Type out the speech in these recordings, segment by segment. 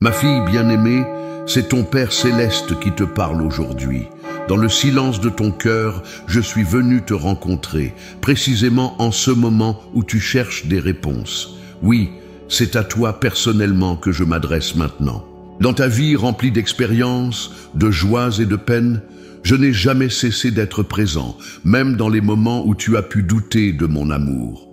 Ma fille bien-aimée, c'est ton Père céleste qui te parle aujourd'hui. Dans le silence de ton cœur, je suis venu te rencontrer, précisément en ce moment où tu cherches des réponses. Oui, c'est à toi personnellement que je m'adresse maintenant. Dans ta vie remplie d'expériences, de joies et de peines, je n'ai jamais cessé d'être présent, même dans les moments où tu as pu douter de mon amour.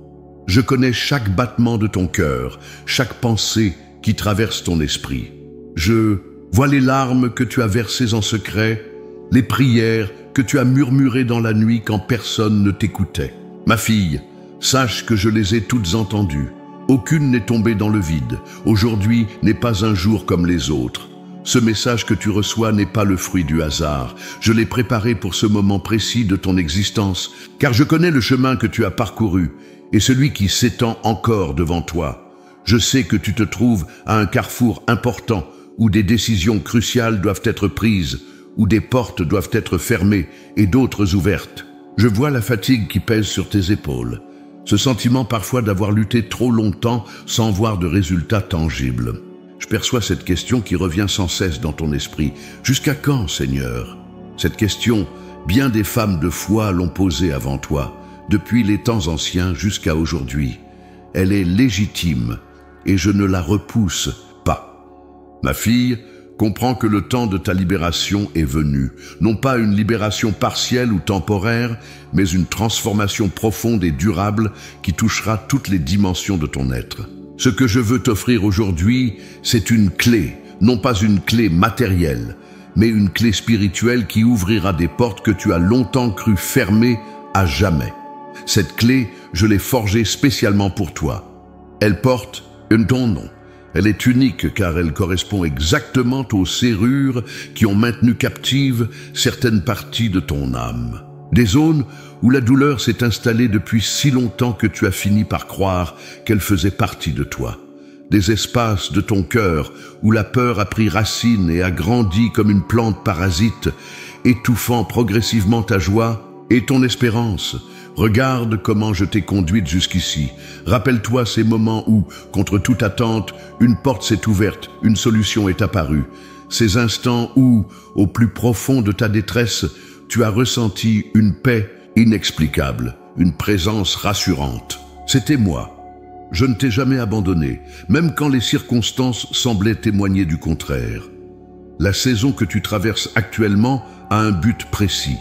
Je connais chaque battement de ton cœur, chaque pensée qui traverse ton esprit. Je vois les larmes que tu as versées en secret, les prières que tu as murmurées dans la nuit quand personne ne t'écoutait. Ma fille, sache que je les ai toutes entendues. Aucune n'est tombée dans le vide. Aujourd'hui n'est pas un jour comme les autres. Ce message que tu reçois n'est pas le fruit du hasard. Je l'ai préparé pour ce moment précis de ton existence, car je connais le chemin que tu as parcouru et celui qui s'étend encore devant toi. Je sais que tu te trouves à un carrefour important où des décisions cruciales doivent être prises, où des portes doivent être fermées et d'autres ouvertes. Je vois la fatigue qui pèse sur tes épaules. Ce sentiment parfois d'avoir lutté trop longtemps sans voir de résultats tangibles. Je perçois cette question qui revient sans cesse dans ton esprit. Jusqu'à quand, Seigneur? Cette question, bien des femmes de foi l'ont posée avant toi, depuis les temps anciens jusqu'à aujourd'hui. Elle est légitime et je ne la repousse pas. Ma fille, comprends que le temps de ta libération est venu. Non pas une libération partielle ou temporaire, mais une transformation profonde et durable qui touchera toutes les dimensions de ton être. Ce que je veux t'offrir aujourd'hui, c'est une clé, non pas une clé matérielle, mais une clé spirituelle qui ouvrira des portes que tu as longtemps cru fermées à jamais. Cette clé, je l'ai forgée spécialement pour toi. Elle porte ton nom. Elle est unique car elle correspond exactement aux serrures qui ont maintenu captives certaines parties de ton âme. Des zones où la douleur s'est installée depuis si longtemps que tu as fini par croire qu'elle faisait partie de toi. Des espaces de ton cœur où la peur a pris racine et a grandi comme une plante parasite, étouffant progressivement ta joie et ton espérance. Regarde comment je t'ai conduite jusqu'ici. Rappelle-toi ces moments où, contre toute attente, une porte s'est ouverte, une solution est apparue. Ces instants où, au plus profond de ta détresse, tu as ressenti une paix inexplicable, une présence rassurante. C'était moi. Je ne t'ai jamais abandonné, même quand les circonstances semblaient témoigner du contraire. La saison que tu traverses actuellement a un but précis.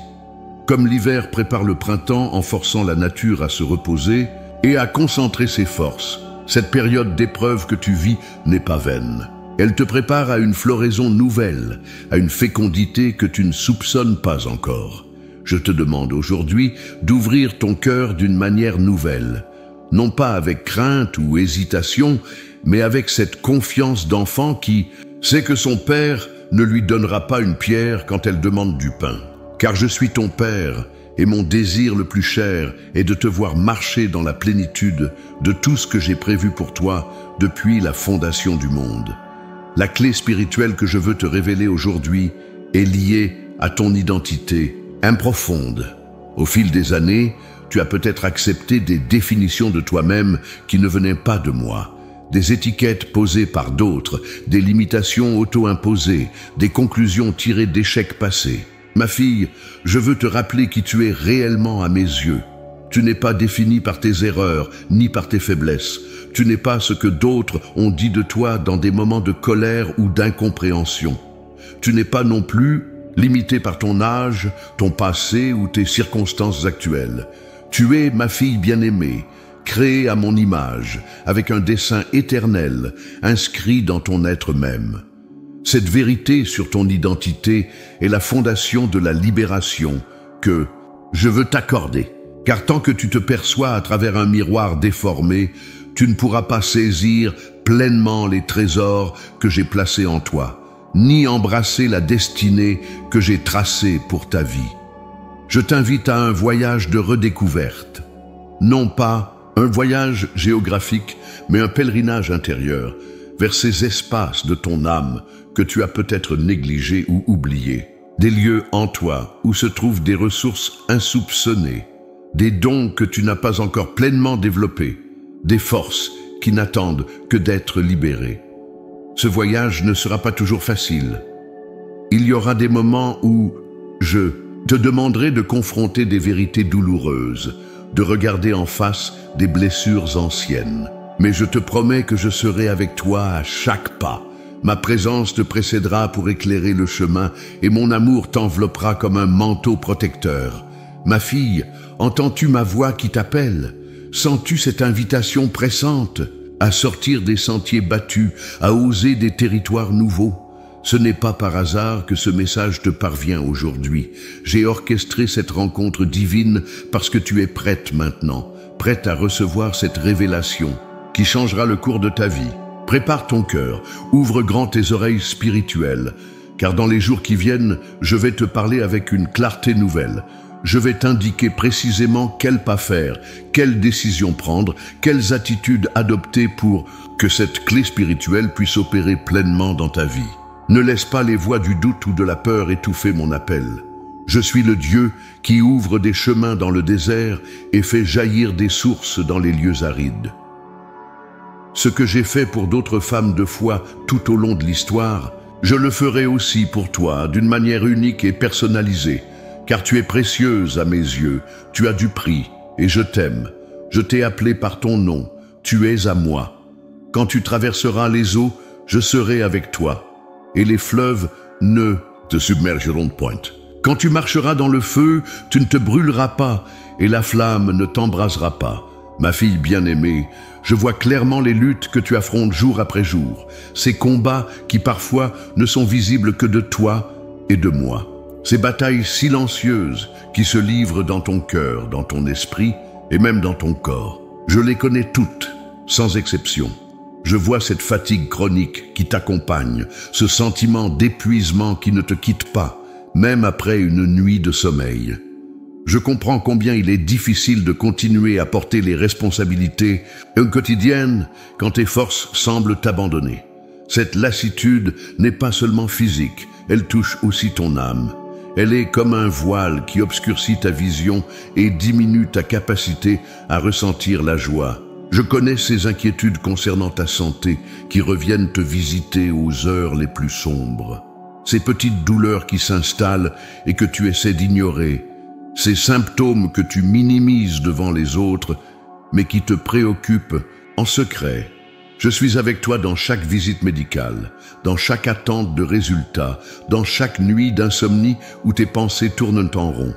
Comme l'hiver prépare le printemps en forçant la nature à se reposer et à concentrer ses forces, cette période d'épreuve que tu vis n'est pas vaine. Elle te prépare à une floraison nouvelle, à une fécondité que tu ne soupçonnes pas encore. Je te demande aujourd'hui d'ouvrir ton cœur d'une manière nouvelle, non pas avec crainte ou hésitation, mais avec cette confiance d'enfant qui sait que son père ne lui donnera pas une pierre quand elle demande du pain. Car je suis ton Père, et mon désir le plus cher est de te voir marcher dans la plénitude de tout ce que j'ai prévu pour toi depuis la fondation du monde. La clé spirituelle que je veux te révéler aujourd'hui est liée à ton identité profonde. Au fil des années, tu as peut-être accepté des définitions de toi-même qui ne venaient pas de moi, des étiquettes posées par d'autres, des limitations auto-imposées, des conclusions tirées d'échecs passés. Ma fille, je veux te rappeler qui tu es réellement à mes yeux. Tu n'es pas définie par tes erreurs, ni par tes faiblesses. Tu n'es pas ce que d'autres ont dit de toi dans des moments de colère ou d'incompréhension. Tu n'es pas non plus limitée par ton âge, ton passé ou tes circonstances actuelles. Tu es ma fille bien-aimée, créée à mon image, avec un dessein éternel, inscrit dans ton être même. Cette vérité sur ton identité est la fondation de la libération que je veux t'accorder. Car tant que tu te perçois à travers un miroir déformé, tu ne pourras pas saisir pleinement les trésors que j'ai placés en toi, ni embrasser la destinée que j'ai tracée pour ta vie. Je t'invite à un voyage de redécouverte. Non pas un voyage géographique, mais un pèlerinage intérieur vers ces espaces de ton âme que tu as peut-être négligés ou oubliés. Des lieux en toi où se trouvent des ressources insoupçonnées, des dons que tu n'as pas encore pleinement développés, des forces qui n'attendent que d'être libérées. Ce voyage ne sera pas toujours facile. Il y aura des moments où je te demanderai de confronter des vérités douloureuses, de regarder en face des blessures anciennes. Mais je te promets que je serai avec toi à chaque pas. Ma présence te précédera pour éclairer le chemin et mon amour t'enveloppera comme un manteau protecteur. Ma fille, entends-tu ma voix qui t'appelle? Sens-tu cette invitation pressante à sortir des sentiers battus, à oser des territoires nouveaux? Ce n'est pas par hasard que ce message te parvient aujourd'hui. J'ai orchestré cette rencontre divine parce que tu es prête maintenant, prête à recevoir cette révélation qui changera le cours de ta vie. Prépare ton cœur, ouvre grand tes oreilles spirituelles, car dans les jours qui viennent, je vais te parler avec une clarté nouvelle. Je vais t'indiquer précisément quel pas faire, quelles décisions prendre, quelles attitudes adopter pour que cette clé spirituelle puisse opérer pleinement dans ta vie. Ne laisse pas les voix du doute ou de la peur étouffer mon appel. Je suis le Dieu qui ouvre des chemins dans le désert et fait jaillir des sources dans les lieux arides. Ce que j'ai fait pour d'autres femmes de foi tout au long de l'histoire, je le ferai aussi pour toi d'une manière unique et personnalisée, car tu es précieuse à mes yeux, tu as du prix et je t'aime. Je t'ai appelé par ton nom, tu es à moi. Quand tu traverseras les eaux, je serai avec toi, et les fleuves ne te submergeront point. Quand tu marcheras dans le feu, tu ne te brûleras pas, et la flamme ne t'embrasera pas. Ma fille bien-aimée, je vois clairement les luttes que tu affrontes jour après jour, ces combats qui parfois ne sont visibles que de toi et de moi, ces batailles silencieuses qui se livrent dans ton cœur, dans ton esprit et même dans ton corps. Je les connais toutes, sans exception. Je vois cette fatigue chronique qui t'accompagne, ce sentiment d'épuisement qui ne te quitte pas, même après une nuit de sommeil. Je comprends combien il est difficile de continuer à porter les responsabilités quotidiennes quand tes forces semblent t'abandonner. Cette lassitude n'est pas seulement physique, elle touche aussi ton âme. Elle est comme un voile qui obscurcit ta vision et diminue ta capacité à ressentir la joie. Je connais ces inquiétudes concernant ta santé qui reviennent te visiter aux heures les plus sombres. Ces petites douleurs qui s'installent et que tu essaies d'ignorer. Ces symptômes que tu minimises devant les autres, mais qui te préoccupent en secret. Je suis avec toi dans chaque visite médicale, dans chaque attente de résultats, dans chaque nuit d'insomnie où tes pensées tournent en rond.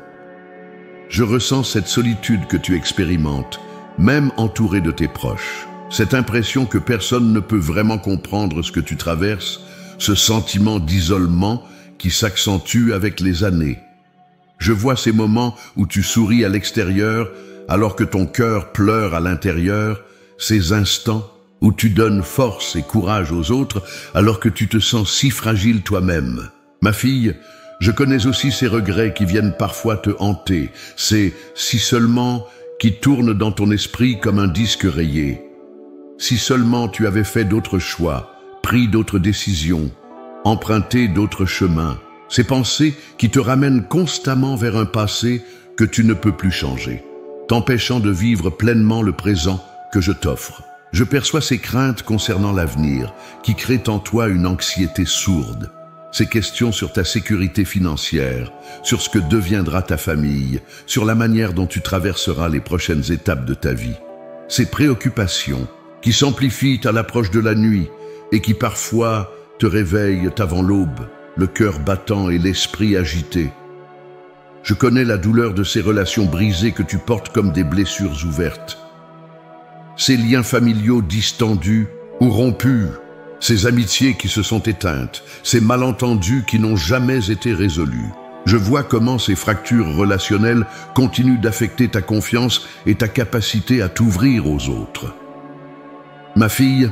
Je ressens cette solitude que tu expérimentes, même entouré de tes proches. Cette impression que personne ne peut vraiment comprendre ce que tu traverses, ce sentiment d'isolement qui s'accentue avec les années. Je vois ces moments où tu souris à l'extérieur alors que ton cœur pleure à l'intérieur, ces instants où tu donnes force et courage aux autres alors que tu te sens si fragile toi-même. Ma fille, je connais aussi ces regrets qui viennent parfois te hanter, ces « si seulement » qui tournent dans ton esprit comme un disque rayé. Si seulement tu avais fait d'autres choix, pris d'autres décisions, emprunté d'autres chemins. Ces pensées qui te ramènent constamment vers un passé que tu ne peux plus changer, t'empêchant de vivre pleinement le présent que je t'offre. Je perçois ces craintes concernant l'avenir qui créent en toi une anxiété sourde. Ces questions sur ta sécurité financière, sur ce que deviendra ta famille, sur la manière dont tu traverseras les prochaines étapes de ta vie. Ces préoccupations qui s'amplifient à l'approche de la nuit et qui parfois te réveillent avant l'aube, le cœur battant et l'esprit agité. Je connais la douleur de ces relations brisées que tu portes comme des blessures ouvertes. Ces liens familiaux distendus ou rompus, ces amitiés qui se sont éteintes, ces malentendus qui n'ont jamais été résolus. Je vois comment ces fractures relationnelles continuent d'affecter ta confiance et ta capacité à t'ouvrir aux autres. Ma fille,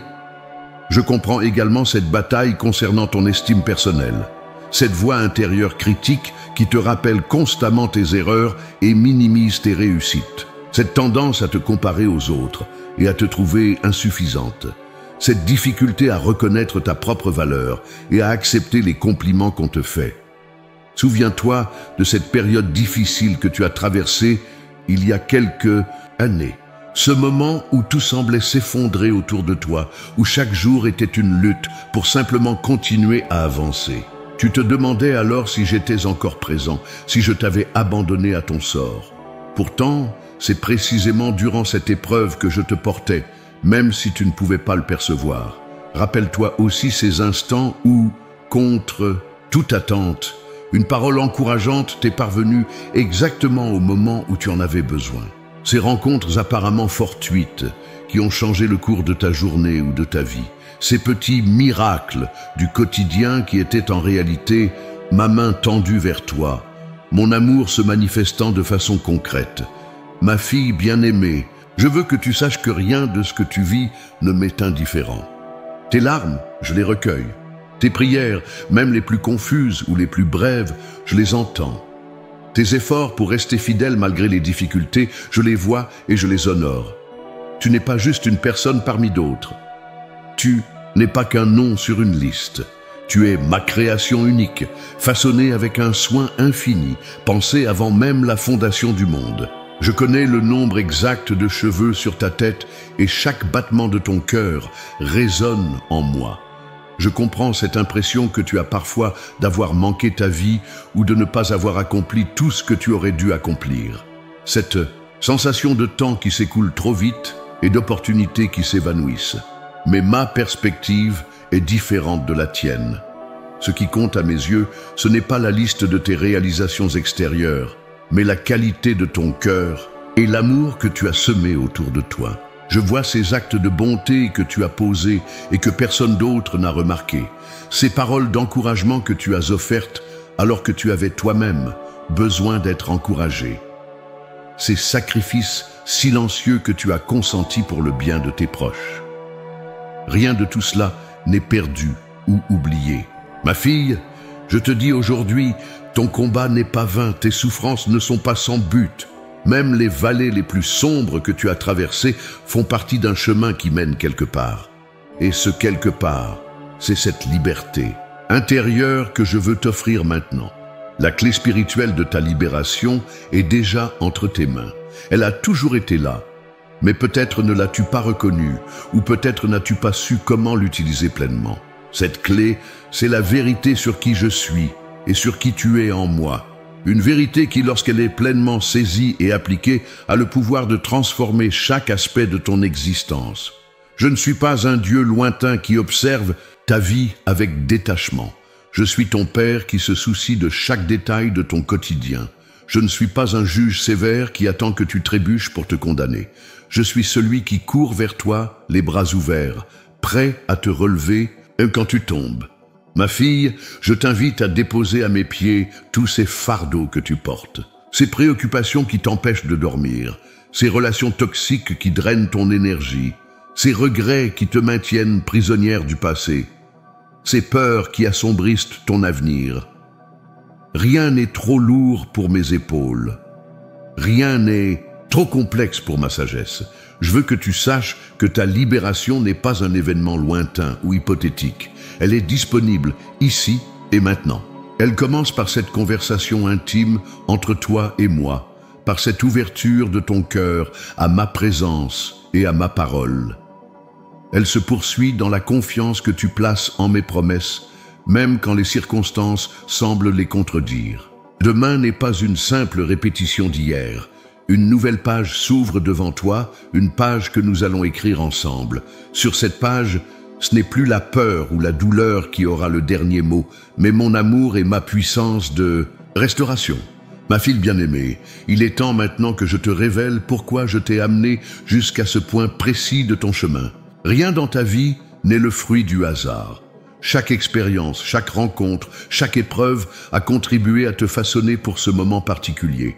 je comprends également cette bataille concernant ton estime personnelle, cette voix intérieure critique qui te rappelle constamment tes erreurs et minimise tes réussites, cette tendance à te comparer aux autres et à te trouver insuffisante, cette difficulté à reconnaître ta propre valeur et à accepter les compliments qu'on te fait. Souviens-toi de cette période difficile que tu as traversée il y a quelques années, Ce moment où tout semblait s'effondrer autour de toi, où chaque jour était une lutte pour simplement continuer à avancer. Tu te demandais alors si j'étais encore présent, si je t'avais abandonné à ton sort. Pourtant, c'est précisément durant cette épreuve que je te portais, même si tu ne pouvais pas le percevoir. Rappelle-toi aussi ces instants où, contre toute attente, une parole encourageante t'est parvenue exactement au moment où tu en avais besoin. Ces rencontres apparemment fortuites qui ont changé le cours de ta journée ou de ta vie. Ces petits miracles du quotidien qui étaient en réalité ma main tendue vers toi, mon amour se manifestant de façon concrète. Ma fille bien-aimée, je veux que tu saches que rien de ce que tu vis ne m'est indifférent. Tes larmes, je les recueille. Tes prières, même les plus confuses ou les plus brèves, je les entends. Tes efforts pour rester fidèle malgré les difficultés, je les vois et je les honore. Tu n'es pas juste une personne parmi d'autres. Tu n'es pas qu'un nom sur une liste. Tu es ma création unique, façonnée avec un soin infini, pensée avant même la fondation du monde. Je connais le nombre exact de cheveux sur ta tête et chaque battement de ton cœur résonne en moi. Je comprends cette impression que tu as parfois d'avoir manqué ta vie ou de ne pas avoir accompli tout ce que tu aurais dû accomplir. Cette sensation de temps qui s'écoule trop vite et d'opportunités qui s'évanouissent. Mais ma perspective est différente de la tienne. Ce qui compte à mes yeux, ce n'est pas la liste de tes réalisations extérieures, mais la qualité de ton cœur et l'amour que tu as semé autour de toi. Je vois ces actes de bonté que tu as posés et que personne d'autre n'a remarqué. Ces paroles d'encouragement que tu as offertes alors que tu avais toi-même besoin d'être encouragé. Ces sacrifices silencieux que tu as consentis pour le bien de tes proches. Rien de tout cela n'est perdu ou oublié. Ma fille, je te dis aujourd'hui, ton combat n'est pas vain, tes souffrances ne sont pas sans but. Même les vallées les plus sombres que tu as traversées font partie d'un chemin qui mène quelque part. Et ce quelque part, c'est cette liberté intérieure que je veux t'offrir maintenant. La clé spirituelle de ta libération est déjà entre tes mains. Elle a toujours été là, mais peut-être ne l'as-tu pas reconnue, ou peut-être n'as-tu pas su comment l'utiliser pleinement. Cette clé, c'est la vérité sur qui je suis et sur qui tu es en moi. Une vérité qui, lorsqu'elle est pleinement saisie et appliquée, a le pouvoir de transformer chaque aspect de ton existence. Je ne suis pas un Dieu lointain qui observe ta vie avec détachement. Je suis ton Père qui se soucie de chaque détail de ton quotidien. Je ne suis pas un juge sévère qui attend que tu trébuches pour te condamner. Je suis celui qui court vers toi, les bras ouverts, prêt à te relever quand tu tombes. Ma fille, je t'invite à déposer à mes pieds tous ces fardeaux que tu portes, ces préoccupations qui t'empêchent de dormir, ces relations toxiques qui drainent ton énergie, ces regrets qui te maintiennent prisonnière du passé, ces peurs qui assombrissent ton avenir. Rien n'est trop lourd pour mes épaules. Rien n'est trop complexe pour ma sagesse. Je veux que tu saches que ta libération n'est pas un événement lointain ou hypothétique. Elle est disponible ici et maintenant. Elle commence par cette conversation intime entre toi et moi, par cette ouverture de ton cœur à ma présence et à ma parole. Elle se poursuit dans la confiance que tu places en mes promesses, même quand les circonstances semblent les contredire. Demain n'est pas une simple répétition d'hier. Une nouvelle page s'ouvre devant toi, une page que nous allons écrire ensemble. Sur cette page, ce n'est plus la peur ou la douleur qui aura le dernier mot, mais mon amour et ma puissance de restauration. Ma fille bien-aimée, il est temps maintenant que je te révèle pourquoi je t'ai amené jusqu'à ce point précis de ton chemin. Rien dans ta vie n'est le fruit du hasard. Chaque expérience, chaque rencontre, chaque épreuve a contribué à te façonner pour ce moment particulier.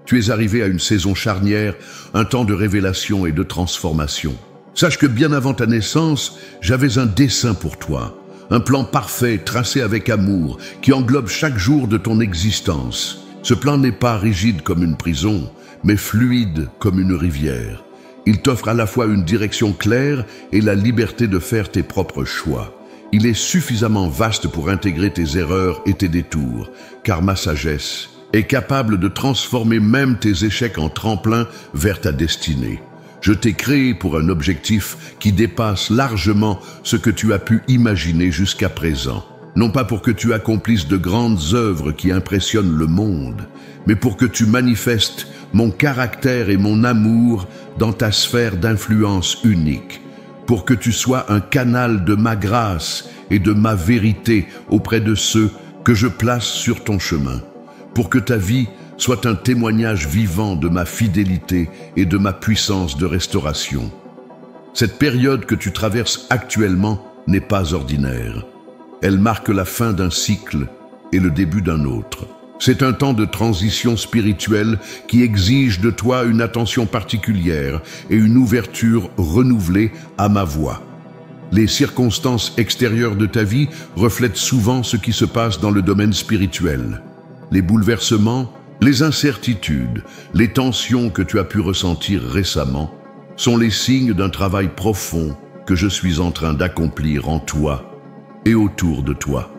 Tu es arrivé à une saison charnière, un temps de révélation et de transformation. Sache que bien avant ta naissance, j'avais un dessein pour toi, un plan parfait tracé avec amour qui englobe chaque jour de ton existence. Ce plan n'est pas rigide comme une prison, mais fluide comme une rivière. Il t'offre à la fois une direction claire et la liberté de faire tes propres choix. Il est suffisamment vaste pour intégrer tes erreurs et tes détours, car ma sagesse est capable de transformer même tes échecs en tremplin vers ta destinée. Je t'ai créé pour un objectif qui dépasse largement ce que tu as pu imaginer jusqu'à présent. Non pas pour que tu accomplisses de grandes œuvres qui impressionnent le monde, mais pour que tu manifestes mon caractère et mon amour dans ta sphère d'influence unique, pour que tu sois un canal de ma grâce et de ma vérité auprès de ceux que je place sur ton chemin, pour que ta vie soit un témoignage vivant de ma fidélité et de ma puissance de restauration. Cette période que tu traverses actuellement n'est pas ordinaire. Elle marque la fin d'un cycle et le début d'un autre. C'est un temps de transition spirituelle qui exige de toi une attention particulière et une ouverture renouvelée à ma voix. Les circonstances extérieures de ta vie reflètent souvent ce qui se passe dans le domaine spirituel. Les bouleversements, les incertitudes, les tensions que tu as pu ressentir récemment sont les signes d'un travail profond que je suis en train d'accomplir en toi et autour de toi.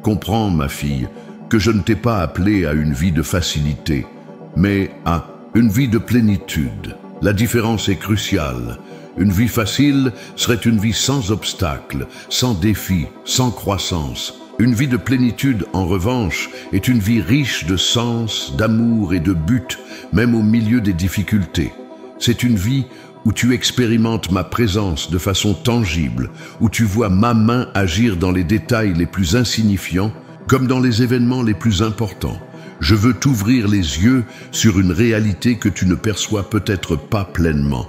Comprends, ma fille, que je ne t'ai pas appelé à une vie de facilité, mais à une vie de plénitude. La différence est cruciale. Une vie facile serait une vie sans obstacles, sans défis, sans croissance. Une vie de plénitude, en revanche, est une vie riche de sens, d'amour et de but, même au milieu des difficultés. C'est une vie où tu expérimentes ma présence de façon tangible, où tu vois ma main agir dans les détails les plus insignifiants, comme dans les événements les plus importants. Je veux t'ouvrir les yeux sur une réalité que tu ne perçois peut-être pas pleinement.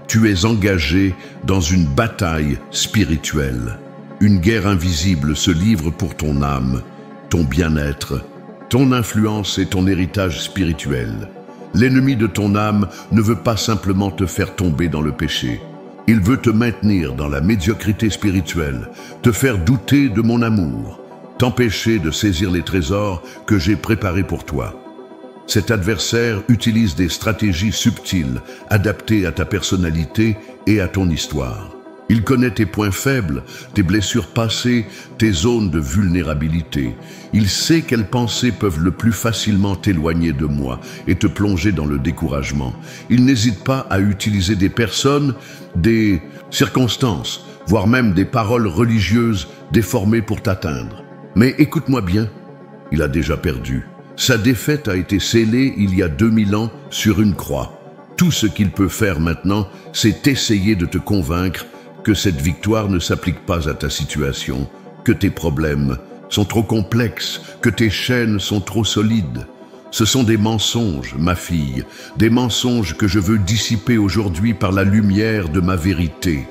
Tu es engagé dans une bataille spirituelle. Une guerre invisible se livre pour ton âme, ton bien-être, ton influence et ton héritage spirituel. L'ennemi de ton âme ne veut pas simplement te faire tomber dans le péché. Il veut te maintenir dans la médiocrité spirituelle, te faire douter de mon amour, t'empêcher de saisir les trésors que j'ai préparés pour toi. Cet adversaire utilise des stratégies subtiles, adaptées à ta personnalité et à ton histoire. Il connaît tes points faibles, tes blessures passées, tes zones de vulnérabilité. Il sait quelles pensées peuvent le plus facilement t'éloigner de moi et te plonger dans le découragement. Il n'hésite pas à utiliser des personnes, des circonstances, voire même des paroles religieuses déformées pour t'atteindre. Mais écoute-moi bien, il a déjà perdu. Sa défaite a été scellée il y a 2000 ans sur une croix. Tout ce qu'il peut faire maintenant, c'est essayer de te convaincre que cette victoire ne s'applique pas à ta situation, que tes problèmes sont trop complexes, que tes chaînes sont trop solides. Ce sont des mensonges, ma fille, des mensonges que je veux dissiper aujourd'hui par la lumière de ma vérité.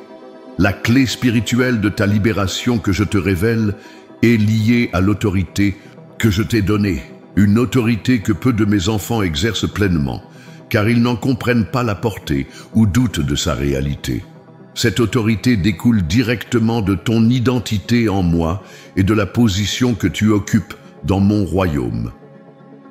La clé spirituelle de ta libération que je te révèle est liée à l'autorité que je t'ai donnée, une autorité que peu de mes enfants exercent pleinement, car ils n'en comprennent pas la portée ou doutent de sa réalité. Cette autorité découle directement de ton identité en moi et de la position que tu occupes dans mon royaume.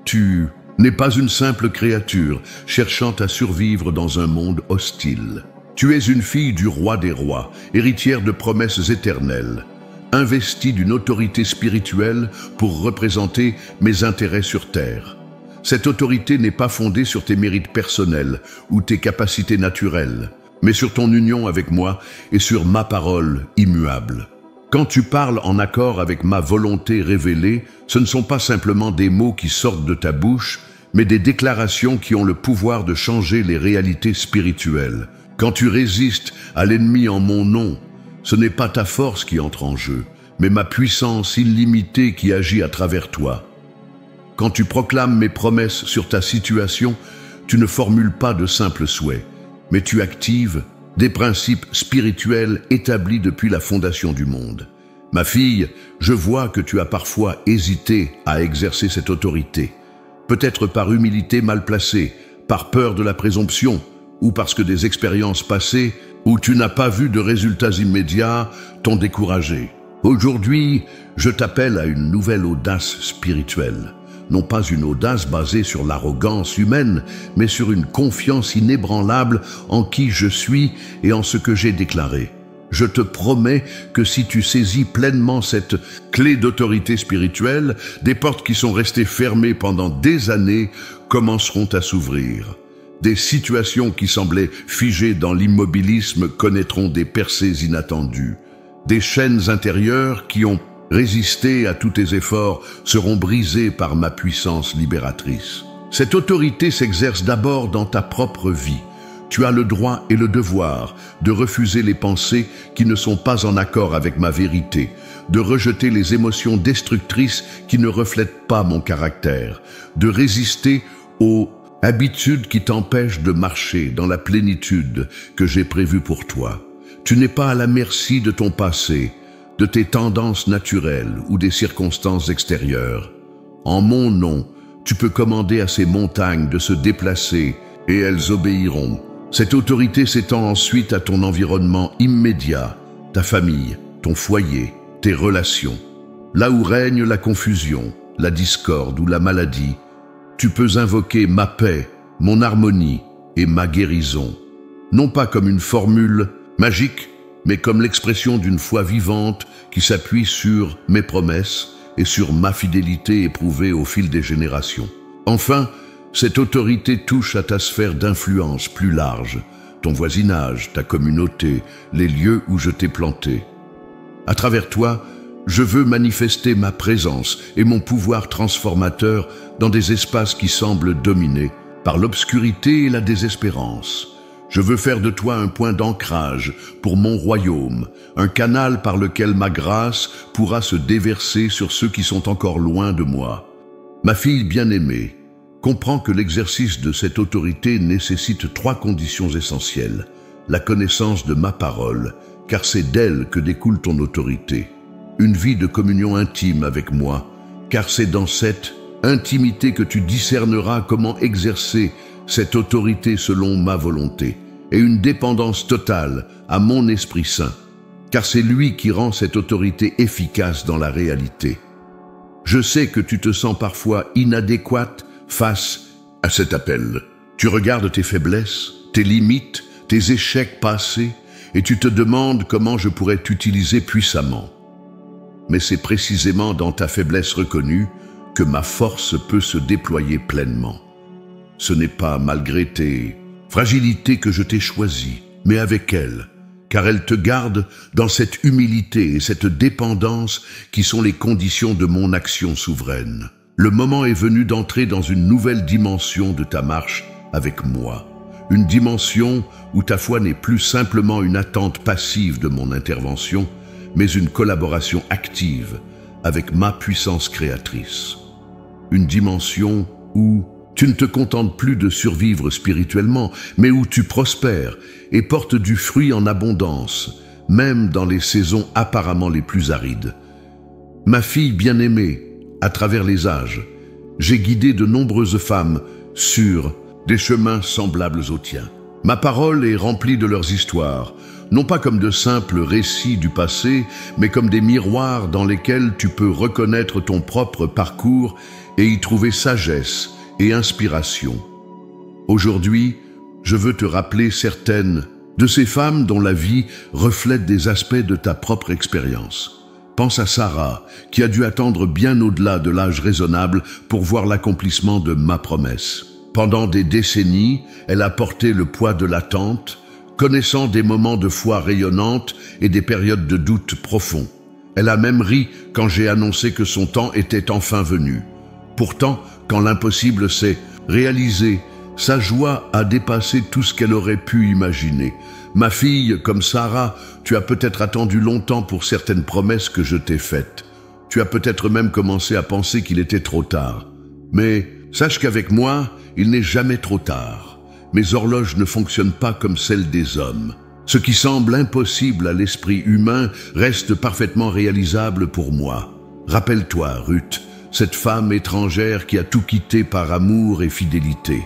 Tu n'es pas une simple créature cherchant à survivre dans un monde hostile. Tu es une fille du roi des rois, héritière de promesses éternelles, investie d'une autorité spirituelle pour représenter mes intérêts sur terre. Cette autorité n'est pas fondée sur tes mérites personnels ou tes capacités naturelles, mais sur ton union avec moi et sur ma parole immuable. Quand tu parles en accord avec ma volonté révélée, ce ne sont pas simplement des mots qui sortent de ta bouche, mais des déclarations qui ont le pouvoir de changer les réalités spirituelles. Quand tu résistes à l'ennemi en mon nom, ce n'est pas ta force qui entre en jeu, mais ma puissance illimitée qui agit à travers toi. Quand tu proclames mes promesses sur ta situation, tu ne formules pas de simples souhaits, mais tu actives des principes spirituels établis depuis la fondation du monde. Ma fille, je vois que tu as parfois hésité à exercer cette autorité, peut-être par humilité mal placée, par peur de la présomption, ou parce que des expériences passées où tu n'as pas vu de résultats immédiats t'ont découragé. Aujourd'hui, je t'appelle à une nouvelle audace spirituelle. Non pas une audace basée sur l'arrogance humaine, mais sur une confiance inébranlable en qui je suis et en ce que j'ai déclaré. Je te promets que si tu saisis pleinement cette clé d'autorité spirituelle, des portes qui sont restées fermées pendant des années commenceront à s'ouvrir. Des situations qui semblaient figées dans l'immobilisme connaîtront des percées inattendues. Des chaînes intérieures qui ont résisté à tous tes efforts seront brisées par ma puissance libératrice. Cette autorité s'exerce d'abord dans ta propre vie. Tu as le droit et le devoir de refuser les pensées qui ne sont pas en accord avec ma vérité, de rejeter les émotions destructrices qui ne reflètent pas mon caractère, de résister aux habitudes qui t'empêchent de marcher dans la plénitude que j'ai prévue pour toi. Tu n'es pas à la merci de ton passé, de tes tendances naturelles ou des circonstances extérieures. En mon nom, tu peux commander à ces montagnes de se déplacer et elles obéiront. Cette autorité s'étend ensuite à ton environnement immédiat, ta famille, ton foyer, tes relations. Là où règne la confusion, la discorde ou la maladie, tu peux invoquer ma paix, mon harmonie et ma guérison. Non pas comme une formule magique, mais comme l'expression d'une foi vivante qui s'appuie sur mes promesses et sur ma fidélité éprouvée au fil des générations. Enfin, cette autorité touche à ta sphère d'influence plus large, ton voisinage, ta communauté, les lieux où je t'ai planté. À travers toi, je veux manifester ma présence et mon pouvoir transformateur dans des espaces qui semblent dominés par l'obscurité et la désespérance. Je veux faire de toi un point d'ancrage pour mon royaume, un canal par lequel ma grâce pourra se déverser sur ceux qui sont encore loin de moi. Ma fille bien-aimée, comprends que l'exercice de cette autorité nécessite 3 conditions essentielles. La connaissance de ma parole, car c'est d'elle que découle ton autorité. Une vie de communion intime avec moi, car c'est dans cette intimité que tu discerneras comment exercer cette autorité selon ma volonté, et une dépendance totale à mon Esprit Saint, car c'est lui qui rend cette autorité efficace dans la réalité. Je sais que tu te sens parfois inadéquate face à cet appel. Tu regardes tes faiblesses, tes limites, tes échecs passés, et tu te demandes comment je pourrais t'utiliser puissamment. Mais c'est précisément dans ta faiblesse reconnue que ma force peut se déployer pleinement. Ce n'est pas malgré tes fragilités que je t'ai choisi, mais avec elle, car elle te garde dans cette humilité et cette dépendance qui sont les conditions de mon action souveraine. Le moment est venu d'entrer dans une nouvelle dimension de ta marche avec moi. Une dimension où ta foi n'est plus simplement une attente passive de mon intervention, mais une collaboration active avec ma puissance créatrice. Une dimension où tu ne te contentes plus de survivre spirituellement, mais où tu prospères et portes du fruit en abondance, même dans les saisons apparemment les plus arides. Ma fille bien-aimée, à travers les âges, j'ai guidé de nombreuses femmes sur des chemins semblables aux tiens. Ma parole est remplie de leurs histoires, non pas comme de simples récits du passé, mais comme des miroirs dans lesquels tu peux reconnaître ton propre parcours et y trouver sagesse et inspiration. Aujourd'hui, je veux te rappeler certaines de ces femmes dont la vie reflète des aspects de ta propre expérience. Pense à Sarah, qui a dû attendre bien au-delà de l'âge raisonnable pour voir l'accomplissement de ma promesse. Pendant des décennies, elle a porté le poids de l'attente, connaissant des moments de foi rayonnante et des périodes de doute profond. Elle a même ri quand j'ai annoncé que son temps était enfin venu. Pourtant, quand l'impossible s'est réalisé, sa joie a dépassé tout ce qu'elle aurait pu imaginer. Ma fille, comme Sarah, tu as peut-être attendu longtemps pour certaines promesses que je t'ai faites. Tu as peut-être même commencé à penser qu'il était trop tard. Mais sache qu'avec moi, il n'est jamais trop tard. Mes horloges ne fonctionnent pas comme celles des hommes. Ce qui semble impossible à l'esprit humain reste parfaitement réalisable pour moi. Rappelle-toi, Ruth, cette femme étrangère qui a tout quitté par amour et fidélité.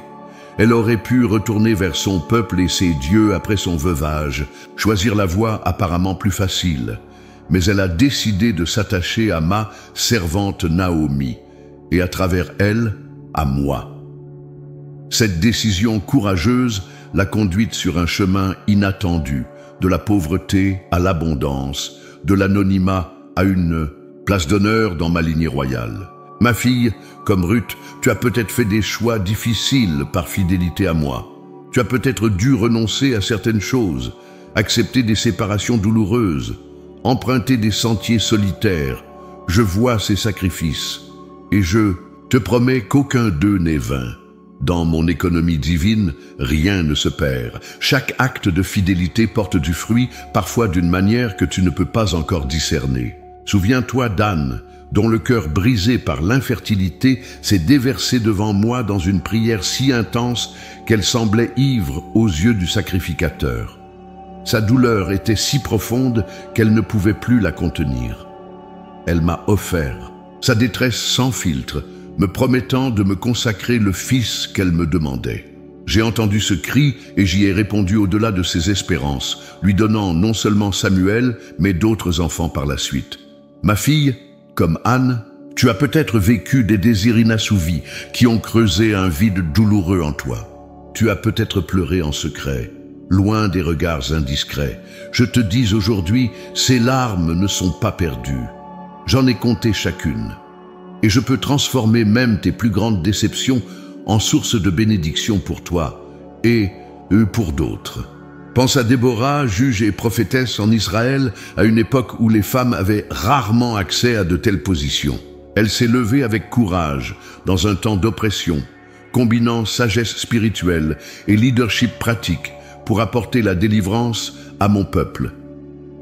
Elle aurait pu retourner vers son peuple et ses dieux après son veuvage, choisir la voie apparemment plus facile. Mais elle a décidé de s'attacher à ma servante Naomi, et à travers elle, à moi. Cette décision courageuse l'a conduite sur un chemin inattendu, de la pauvreté à l'abondance, de l'anonymat à une place d'honneur dans ma lignée royale. Ma fille, comme Ruth, tu as peut-être fait des choix difficiles par fidélité à moi. Tu as peut-être dû renoncer à certaines choses, accepter des séparations douloureuses, emprunter des sentiers solitaires. Je vois ces sacrifices et je te promets qu'aucun d'eux n'est vain. Dans mon économie divine, rien ne se perd. Chaque acte de fidélité porte du fruit, parfois d'une manière que tu ne peux pas encore discerner. Souviens-toi d'Anne, dont le cœur brisé par l'infertilité s'est déversé devant moi dans une prière si intense qu'elle semblait ivre aux yeux du sacrificateur. Sa douleur était si profonde qu'elle ne pouvait plus la contenir. Elle m'a offert sa détresse sans filtre, me promettant de me consacrer le fils qu'elle me demandait. J'ai entendu ce cri et j'y ai répondu au-delà de ses espérances, lui donnant non seulement Samuel, mais d'autres enfants par la suite. Ma fille, comme Anne, tu as peut-être vécu des désirs inassouvis qui ont creusé un vide douloureux en toi. Tu as peut-être pleuré en secret, loin des regards indiscrets. Je te dis aujourd'hui, ces larmes ne sont pas perdues. J'en ai compté chacune. Et je peux transformer même tes plus grandes déceptions en source de bénédiction pour toi et pour d'autres. Pense à Déborah, juge et prophétesse en Israël, à une époque où les femmes avaient rarement accès à de telles positions. Elle s'est levée avec courage, dans un temps d'oppression, combinant sagesse spirituelle et leadership pratique pour apporter la délivrance à mon peuple.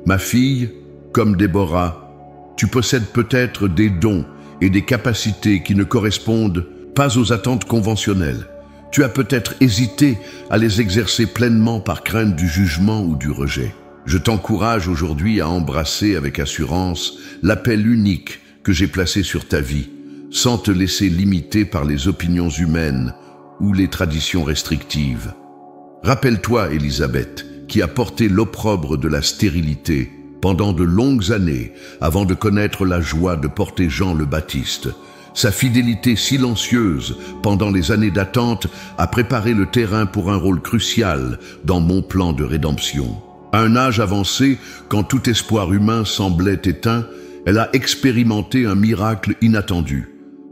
Ma fille, comme Déborah, tu possèdes peut-être des dons et des capacités qui ne correspondent pas aux attentes conventionnelles. Tu as peut-être hésité à les exercer pleinement par crainte du jugement ou du rejet. Je t'encourage aujourd'hui à embrasser avec assurance l'appel unique que j'ai placé sur ta vie, sans te laisser limiter par les opinions humaines ou les traditions restrictives. Rappelle-toi, Élisabeth, qui a porté l'opprobre de la stérilité pendant de longues années avant de connaître la joie de porter Jean le Baptiste. Sa fidélité silencieuse pendant les années d'attente a préparé le terrain pour un rôle crucial dans mon plan de rédemption. À un âge avancé, quand tout espoir humain semblait éteint, elle a expérimenté un miracle inattendu.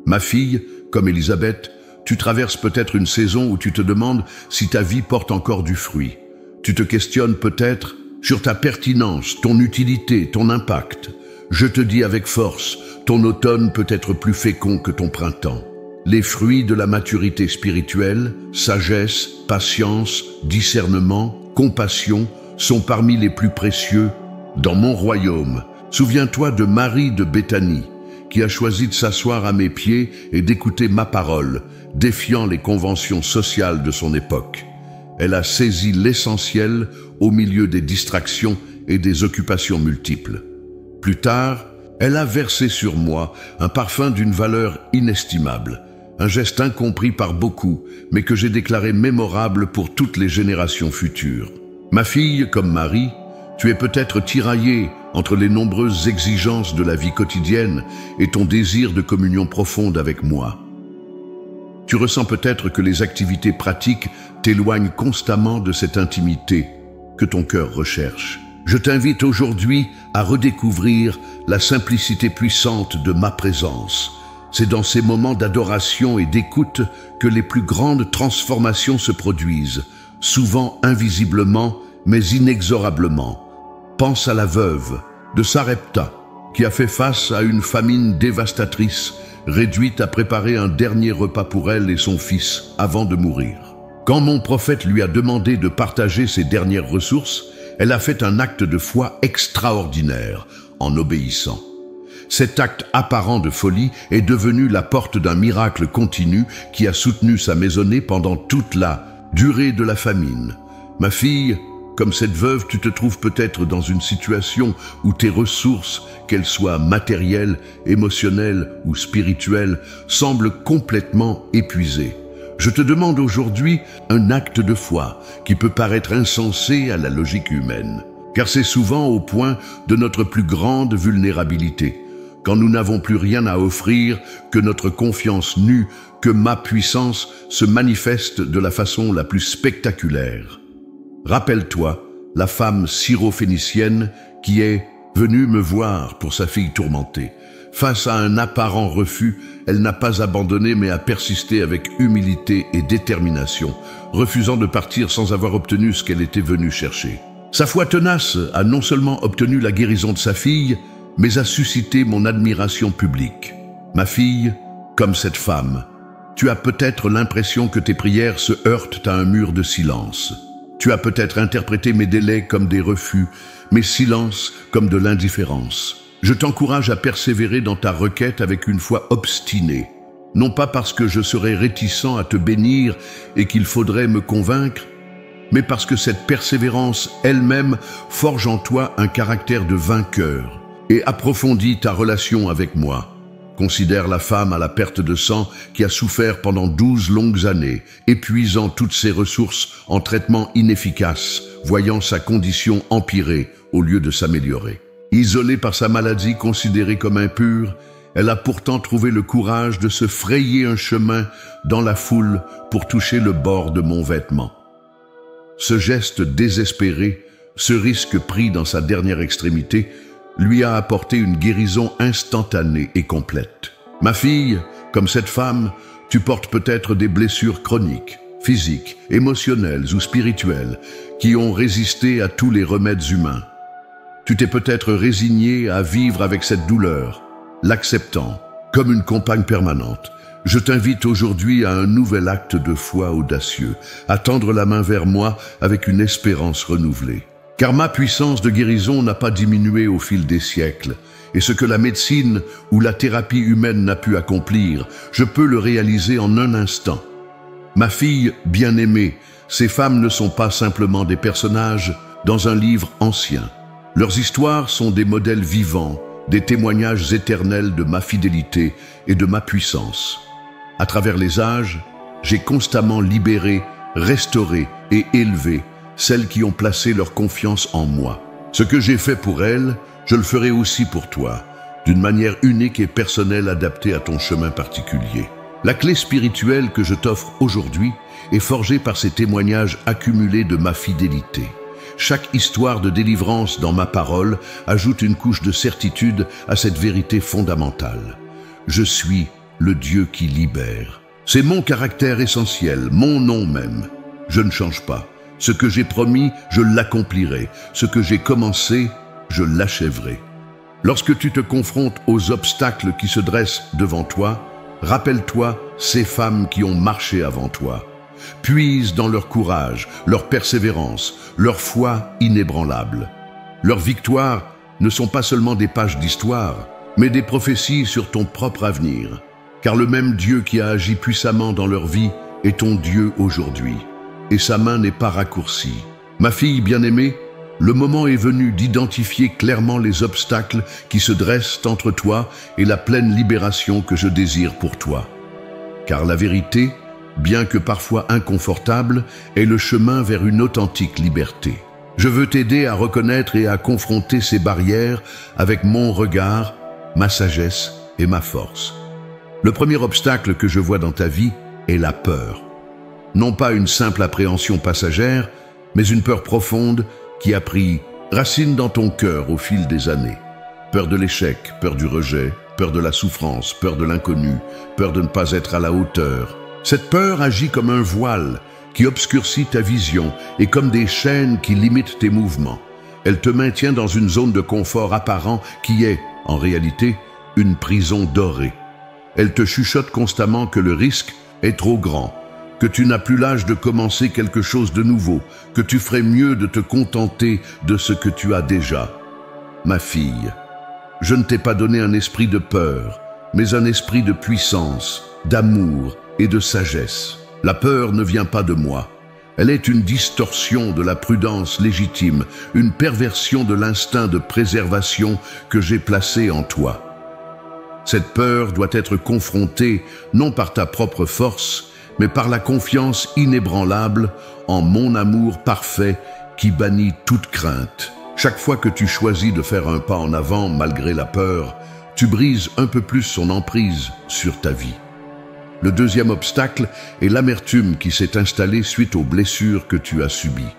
Ma fille, comme Élisabeth, tu traverses peut-être une saison où tu te demandes si ta vie porte encore du fruit. Tu te questionnes peut-être sur ta pertinence, ton utilité, ton impact. Je te dis avec force, ton automne peut être plus fécond que ton printemps. Les fruits de la maturité spirituelle, sagesse, patience, discernement, compassion, sont parmi les plus précieux dans mon royaume. Souviens-toi de Marie de Béthanie, qui a choisi de s'asseoir à mes pieds et d'écouter ma parole, défiant les conventions sociales de son époque. Elle a saisi l'essentiel au milieu des distractions et des occupations multiples. Plus tard, elle a versé sur moi un parfum d'une valeur inestimable, un geste incompris par beaucoup, mais que j'ai déclaré mémorable pour toutes les générations futures. Ma fille, comme Marie, tu es peut-être tiraillée entre les nombreuses exigences de la vie quotidienne et ton désir de communion profonde avec moi. Tu ressens peut-être que les activités pratiques t'éloignent constamment de cette intimité que ton cœur recherche. Je t'invite aujourd'hui à redécouvrir la simplicité puissante de ma présence. C'est dans ces moments d'adoration et d'écoute que les plus grandes transformations se produisent, souvent invisiblement, mais inexorablement. Pense à la veuve de Sarepta, qui a fait face à une famine dévastatrice, réduite à préparer un dernier repas pour elle et son fils avant de mourir. Quand mon prophète lui a demandé de partager ses dernières ressources, elle a fait un acte de foi extraordinaire en obéissant. Cet acte apparent de folie est devenu la porte d'un miracle continu qui a soutenu sa maisonnée pendant toute la durée de la famine. Ma fille, comme cette veuve, tu te trouves peut-être dans une situation où tes ressources, qu'elles soient matérielles, émotionnelles ou spirituelles, semblent complètement épuisées. Je te demande aujourd'hui un acte de foi qui peut paraître insensé à la logique humaine, car c'est souvent au point de notre plus grande vulnérabilité, quand nous n'avons plus rien à offrir, que notre confiance nue, que ma puissance se manifeste de la façon la plus spectaculaire. Rappelle-toi la femme syro-phénicienne qui est venue me voir pour sa fille tourmentée. Face à un apparent refus, elle n'a pas abandonné mais a persisté avec humilité et détermination, refusant de partir sans avoir obtenu ce qu'elle était venue chercher. Sa foi tenace a non seulement obtenu la guérison de sa fille, mais a suscité mon admiration publique. Ma fille, comme cette femme, tu as peut-être l'impression que tes prières se heurtent à un mur de silence. Tu as peut-être interprété mes délais comme des refus, mes silences comme de l'indifférence. Je t'encourage à persévérer dans ta requête avec une foi obstinée, non pas parce que je serais réticent à te bénir et qu'il faudrait me convaincre, mais parce que cette persévérance elle-même forge en toi un caractère de vainqueur et approfondit ta relation avec moi. Considère la femme à la perte de sang qui a souffert pendant 12 longues années, épuisant toutes ses ressources en traitements inefficaces, voyant sa condition empirer au lieu de s'améliorer. Isolée par sa maladie considérée comme impure, elle a pourtant trouvé le courage de se frayer un chemin dans la foule pour toucher le bord de mon vêtement. Ce geste désespéré, ce risque pris dans sa dernière extrémité, lui a apporté une guérison instantanée et complète. Ma fille, comme cette femme, tu portes peut-être des blessures chroniques, physiques, émotionnelles ou spirituelles, qui ont résisté à tous les remèdes humains. Tu t'es peut-être résigné à vivre avec cette douleur, l'acceptant comme une compagne permanente. Je t'invite aujourd'hui à un nouvel acte de foi audacieux, à tendre la main vers moi avec une espérance renouvelée. Car ma puissance de guérison n'a pas diminué au fil des siècles, et ce que la médecine ou la thérapie humaine n'a pu accomplir, je peux le réaliser en un instant. Ma fille bien-aimée, ces femmes ne sont pas simplement des personnages dans un livre ancien. Leurs histoires sont des modèles vivants, des témoignages éternels de ma fidélité et de ma puissance. À travers les âges, j'ai constamment libéré, restauré et élevé celles qui ont placé leur confiance en moi. Ce que j'ai fait pour elles, je le ferai aussi pour toi, d'une manière unique et personnelle adaptée à ton chemin particulier. La clé spirituelle que je t'offre aujourd'hui est forgée par ces témoignages accumulés de ma fidélité. Chaque histoire de délivrance dans ma parole ajoute une couche de certitude à cette vérité fondamentale. Je suis le Dieu qui libère. C'est mon caractère essentiel, mon nom même. Je ne change pas. Ce que j'ai promis, je l'accomplirai. Ce que j'ai commencé, je l'achèverai. Lorsque tu te confrontes aux obstacles qui se dressent devant toi, rappelle-toi ces femmes qui ont marché avant toi. Puise dans leur courage, leur persévérance, leur foi inébranlable. Leurs victoires ne sont pas seulement des pages d'histoire, mais des prophéties sur ton propre avenir. Car le même Dieu qui a agi puissamment dans leur vie est ton Dieu aujourd'hui. Et sa main n'est pas raccourcie. Ma fille bien-aimée, le moment est venu d'identifier clairement les obstacles qui se dressent entre toi et la pleine libération que je désire pour toi. Car la vérité, bien que parfois inconfortable, est le chemin vers une authentique liberté. Je veux t'aider à reconnaître et à confronter ces barrières avec mon regard, ma sagesse et ma force. Le premier obstacle que je vois dans ta vie est la peur. Non pas une simple appréhension passagère, mais une peur profonde qui a pris racine dans ton cœur au fil des années. Peur de l'échec, peur du rejet, peur de la souffrance, peur de l'inconnu, peur de ne pas être à la hauteur. Cette peur agit comme un voile qui obscurcit ta vision et comme des chaînes qui limitent tes mouvements. Elle te maintient dans une zone de confort apparent qui est, en réalité, une prison dorée. Elle te chuchote constamment que le risque est trop grand, que tu n'as plus l'âge de commencer quelque chose de nouveau, que tu ferais mieux de te contenter de ce que tu as déjà. Ma fille, je ne t'ai pas donné un esprit de peur, mais un esprit de puissance, d'amour et de sagesse. La peur ne vient pas de moi. Elle est une distorsion de la prudence légitime, une perversion de l'instinct de préservation que j'ai placé en toi. Cette peur doit être confrontée non par ta propre force, mais par la confiance inébranlable en mon amour parfait qui bannit toute crainte. Chaque fois que tu choisis de faire un pas en avant malgré la peur, tu brises un peu plus son emprise sur ta vie. Le deuxième obstacle est l'amertume qui s'est installée suite aux blessures que tu as subies.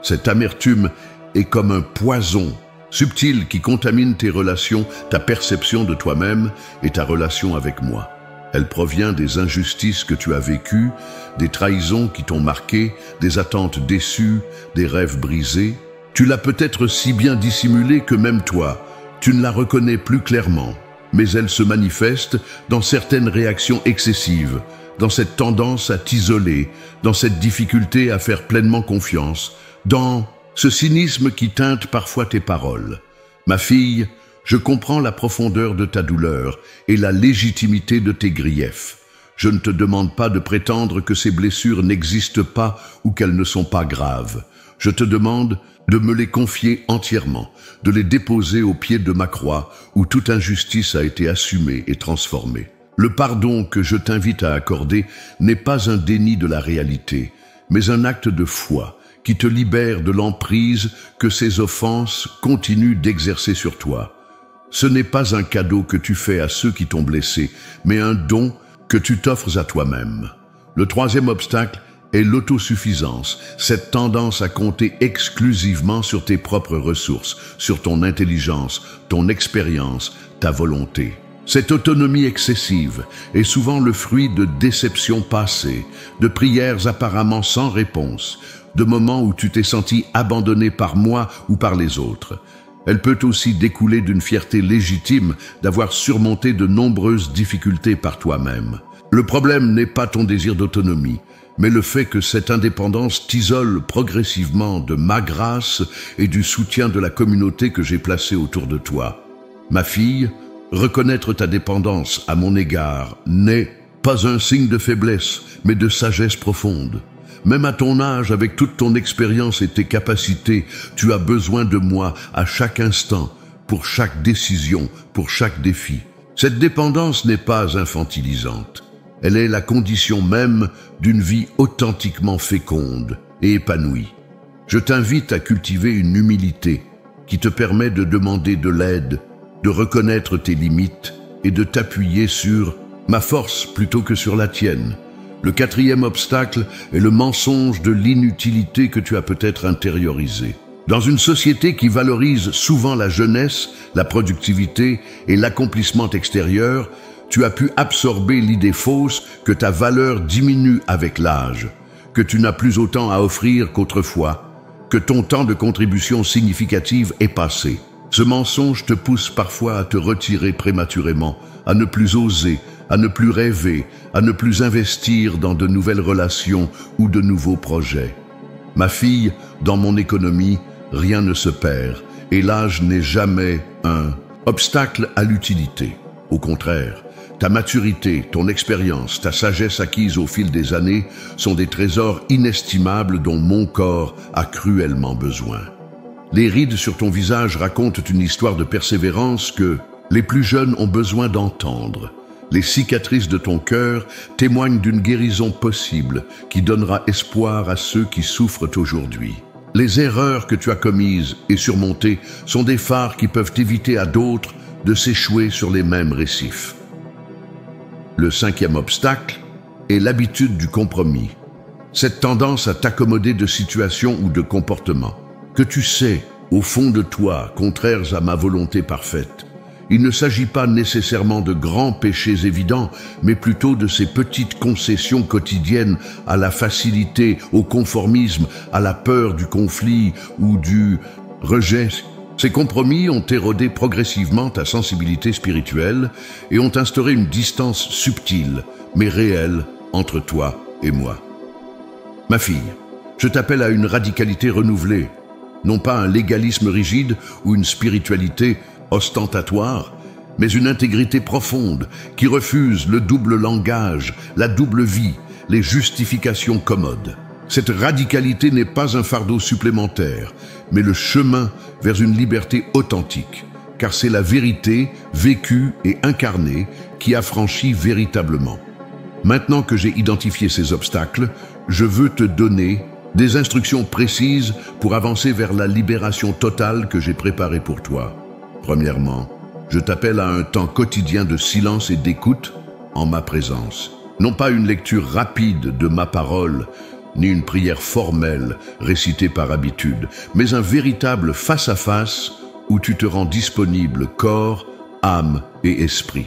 Cette amertume est comme un poison subtile qui contamine tes relations, ta perception de toi-même et ta relation avec moi. Elle provient des injustices que tu as vécues, des trahisons qui t'ont marqué, des attentes déçues, des rêves brisés. Tu l'as peut-être si bien dissimulée que même toi, tu ne la reconnais plus clairement. Mais elle se manifeste dans certaines réactions excessives, dans cette tendance à t'isoler, dans cette difficulté à faire pleinement confiance, dans ce cynisme qui teinte parfois tes paroles. Ma fille, je comprends la profondeur de ta douleur et la légitimité de tes griefs. Je ne te demande pas de prétendre que ces blessures n'existent pas ou qu'elles ne sont pas graves. Je te demande de me les confier entièrement, de les déposer au pied de ma croix où toute injustice a été assumée et transformée. Le pardon que je t'invite à accorder n'est pas un déni de la réalité, mais un acte de foi qui te libère de l'emprise que ces offenses continuent d'exercer sur toi. Ce n'est pas un cadeau que tu fais à ceux qui t'ont blessé, mais un don que tu t'offres à toi-même. Le troisième obstacle est l'autosuffisance, cette tendance à compter exclusivement sur tes propres ressources, sur ton intelligence, ton expérience, ta volonté. Cette autonomie excessive est souvent le fruit de déceptions passées, de prières apparemment sans réponse, de moments où tu t'es senti abandonné par moi ou par les autres. Elle peut aussi découler d'une fierté légitime d'avoir surmonté de nombreuses difficultés par toi-même. Le problème n'est pas ton désir d'autonomie, mais le fait que cette indépendance t'isole progressivement de ma grâce et du soutien de la communauté que j'ai placée autour de toi. Ma fille, reconnaître ta dépendance à mon égard n'est pas un signe de faiblesse, mais de sagesse profonde. Même à ton âge, avec toute ton expérience et tes capacités, tu as besoin de moi à chaque instant, pour chaque décision, pour chaque défi. Cette dépendance n'est pas infantilisante. Elle est la condition même d'une vie authentiquement féconde et épanouie. Je t'invite à cultiver une humilité qui te permet de demander de l'aide, de reconnaître tes limites et de t'appuyer sur ma force plutôt que sur la tienne. Le quatrième obstacle est le mensonge de l'inutilité que tu as peut-être intériorisé. Dans une société qui valorise souvent la jeunesse, la productivité et l'accomplissement extérieur, tu as pu absorber l'idée fausse que ta valeur diminue avec l'âge, que tu n'as plus autant à offrir qu'autrefois, que ton temps de contribution significative est passé. Ce mensonge te pousse parfois à te retirer prématurément, à ne plus oser, à ne plus rêver, à ne plus investir dans de nouvelles relations ou de nouveaux projets. Ma fille, dans mon économie, rien ne se perd et l'âge n'est jamais un obstacle à l'utilité. Au contraire, ta maturité, ton expérience, ta sagesse acquise au fil des années sont des trésors inestimables dont mon corps a cruellement besoin. Les rides sur ton visage racontent une histoire de persévérance que les plus jeunes ont besoin d'entendre. Les cicatrices de ton cœur témoignent d'une guérison possible qui donnera espoir à ceux qui souffrent aujourd'hui. Les erreurs que tu as commises et surmontées sont des phares qui peuvent éviter à d'autres de s'échouer sur les mêmes récifs. Le cinquième obstacle est l'habitude du compromis. Cette tendance à t'accommoder de situations ou de comportements que tu sais, au fond de toi, contraires à ma volonté parfaite. Il ne s'agit pas nécessairement de grands péchés évidents, mais plutôt de ces petites concessions quotidiennes à la facilité, au conformisme, à la peur du conflit ou du rejet. Ces compromis ont érodé progressivement ta sensibilité spirituelle et ont instauré une distance subtile, mais réelle, entre toi et moi. Ma fille, je t'appelle à une radicalité renouvelée, non pas un légalisme rigide ou une spiritualité ostentatoire, mais une intégrité profonde qui refuse le double langage, la double vie, les justifications commodes. Cette radicalité n'est pas un fardeau supplémentaire, mais le chemin vers une liberté authentique, car c'est la vérité vécue et incarnée qui affranchit véritablement. Maintenant que j'ai identifié ces obstacles, je veux te donner des instructions précises pour avancer vers la libération totale que j'ai préparée pour toi. Premièrement, je t'appelle à un temps quotidien de silence et d'écoute en ma présence. Non pas une lecture rapide de ma parole, ni une prière formelle récitée par habitude, mais un véritable face-à-face où tu te rends disponible corps, âme et esprit.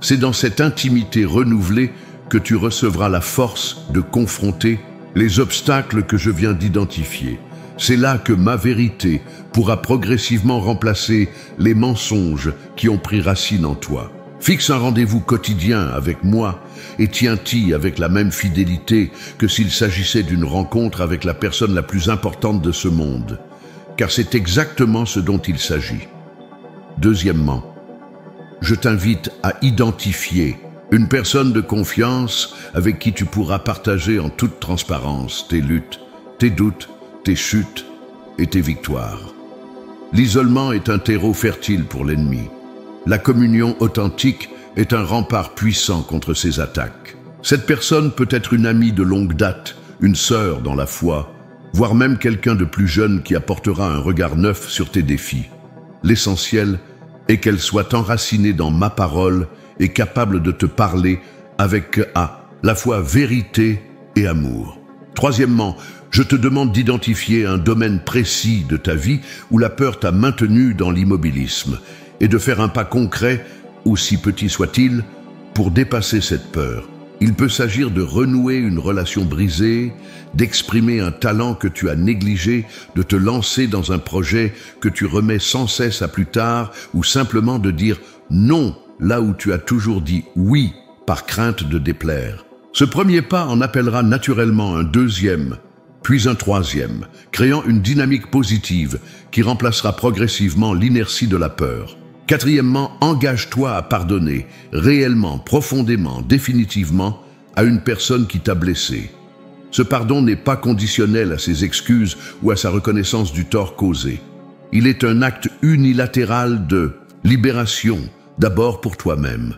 C'est dans cette intimité renouvelée que tu recevras la force de confronter les obstacles que je viens d'identifier. C'est là que ma vérité pourra progressivement remplacer les mensonges qui ont pris racine en toi. Fixe un rendez-vous quotidien avec moi et tiens-t'y avec la même fidélité que s'il s'agissait d'une rencontre avec la personne la plus importante de ce monde, car c'est exactement ce dont il s'agit. Deuxièmement, je t'invite à identifier une personne de confiance avec qui tu pourras partager en toute transparence tes luttes, tes doutes, tes chutes et tes victoires. L'isolement est un terreau fertile pour l'ennemi. La communion authentique est un rempart puissant contre ces attaques. Cette personne peut être une amie de longue date, une sœur dans la foi, voire même quelqu'un de plus jeune qui apportera un regard neuf sur tes défis. L'essentiel est qu'elle soit enracinée dans ma parole et capable de te parler avec à la fois vérité et amour. Troisièmement, je te demande d'identifier un domaine précis de ta vie où la peur t'a maintenu dans l'immobilisme et de faire un pas concret, aussi petit soit-il, pour dépasser cette peur. Il peut s'agir de renouer une relation brisée, d'exprimer un talent que tu as négligé, de te lancer dans un projet que tu remets sans cesse à plus tard, ou simplement de dire non là où tu as toujours dit oui par crainte de déplaire. Ce premier pas en appellera naturellement un deuxième, puis un troisième, créant une dynamique positive qui remplacera progressivement l'inertie de la peur. Quatrièmement, engage-toi à pardonner, réellement, profondément, définitivement, à une personne qui t'a blessé. Ce pardon n'est pas conditionnel à ses excuses ou à sa reconnaissance du tort causé. Il est un acte unilatéral de libération, d'abord pour toi-même.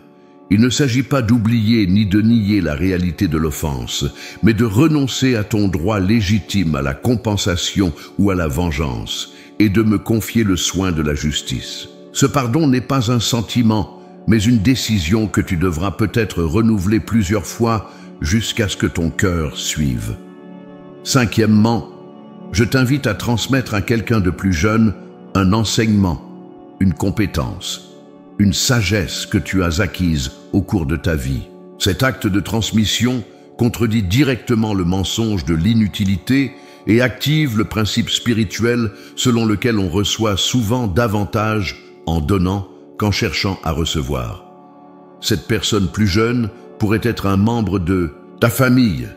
Il ne s'agit pas d'oublier ni de nier la réalité de l'offense, mais de renoncer à ton droit légitime à la compensation ou à la vengeance, et de me confier le soin de la justice. Ce pardon n'est pas un sentiment, mais une décision que tu devras peut-être renouveler plusieurs fois jusqu'à ce que ton cœur suive. Cinquièmement, je t'invite à transmettre à quelqu'un de plus jeune un enseignement, une compétence, une sagesse que tu as acquise au cours de ta vie. Cet acte de transmission contredit directement le mensonge de l'inutilité et active le principe spirituel selon lequel on reçoit souvent davantage en donnant qu'en cherchant à recevoir. Cette personne plus jeune pourrait être un membre de ta famille,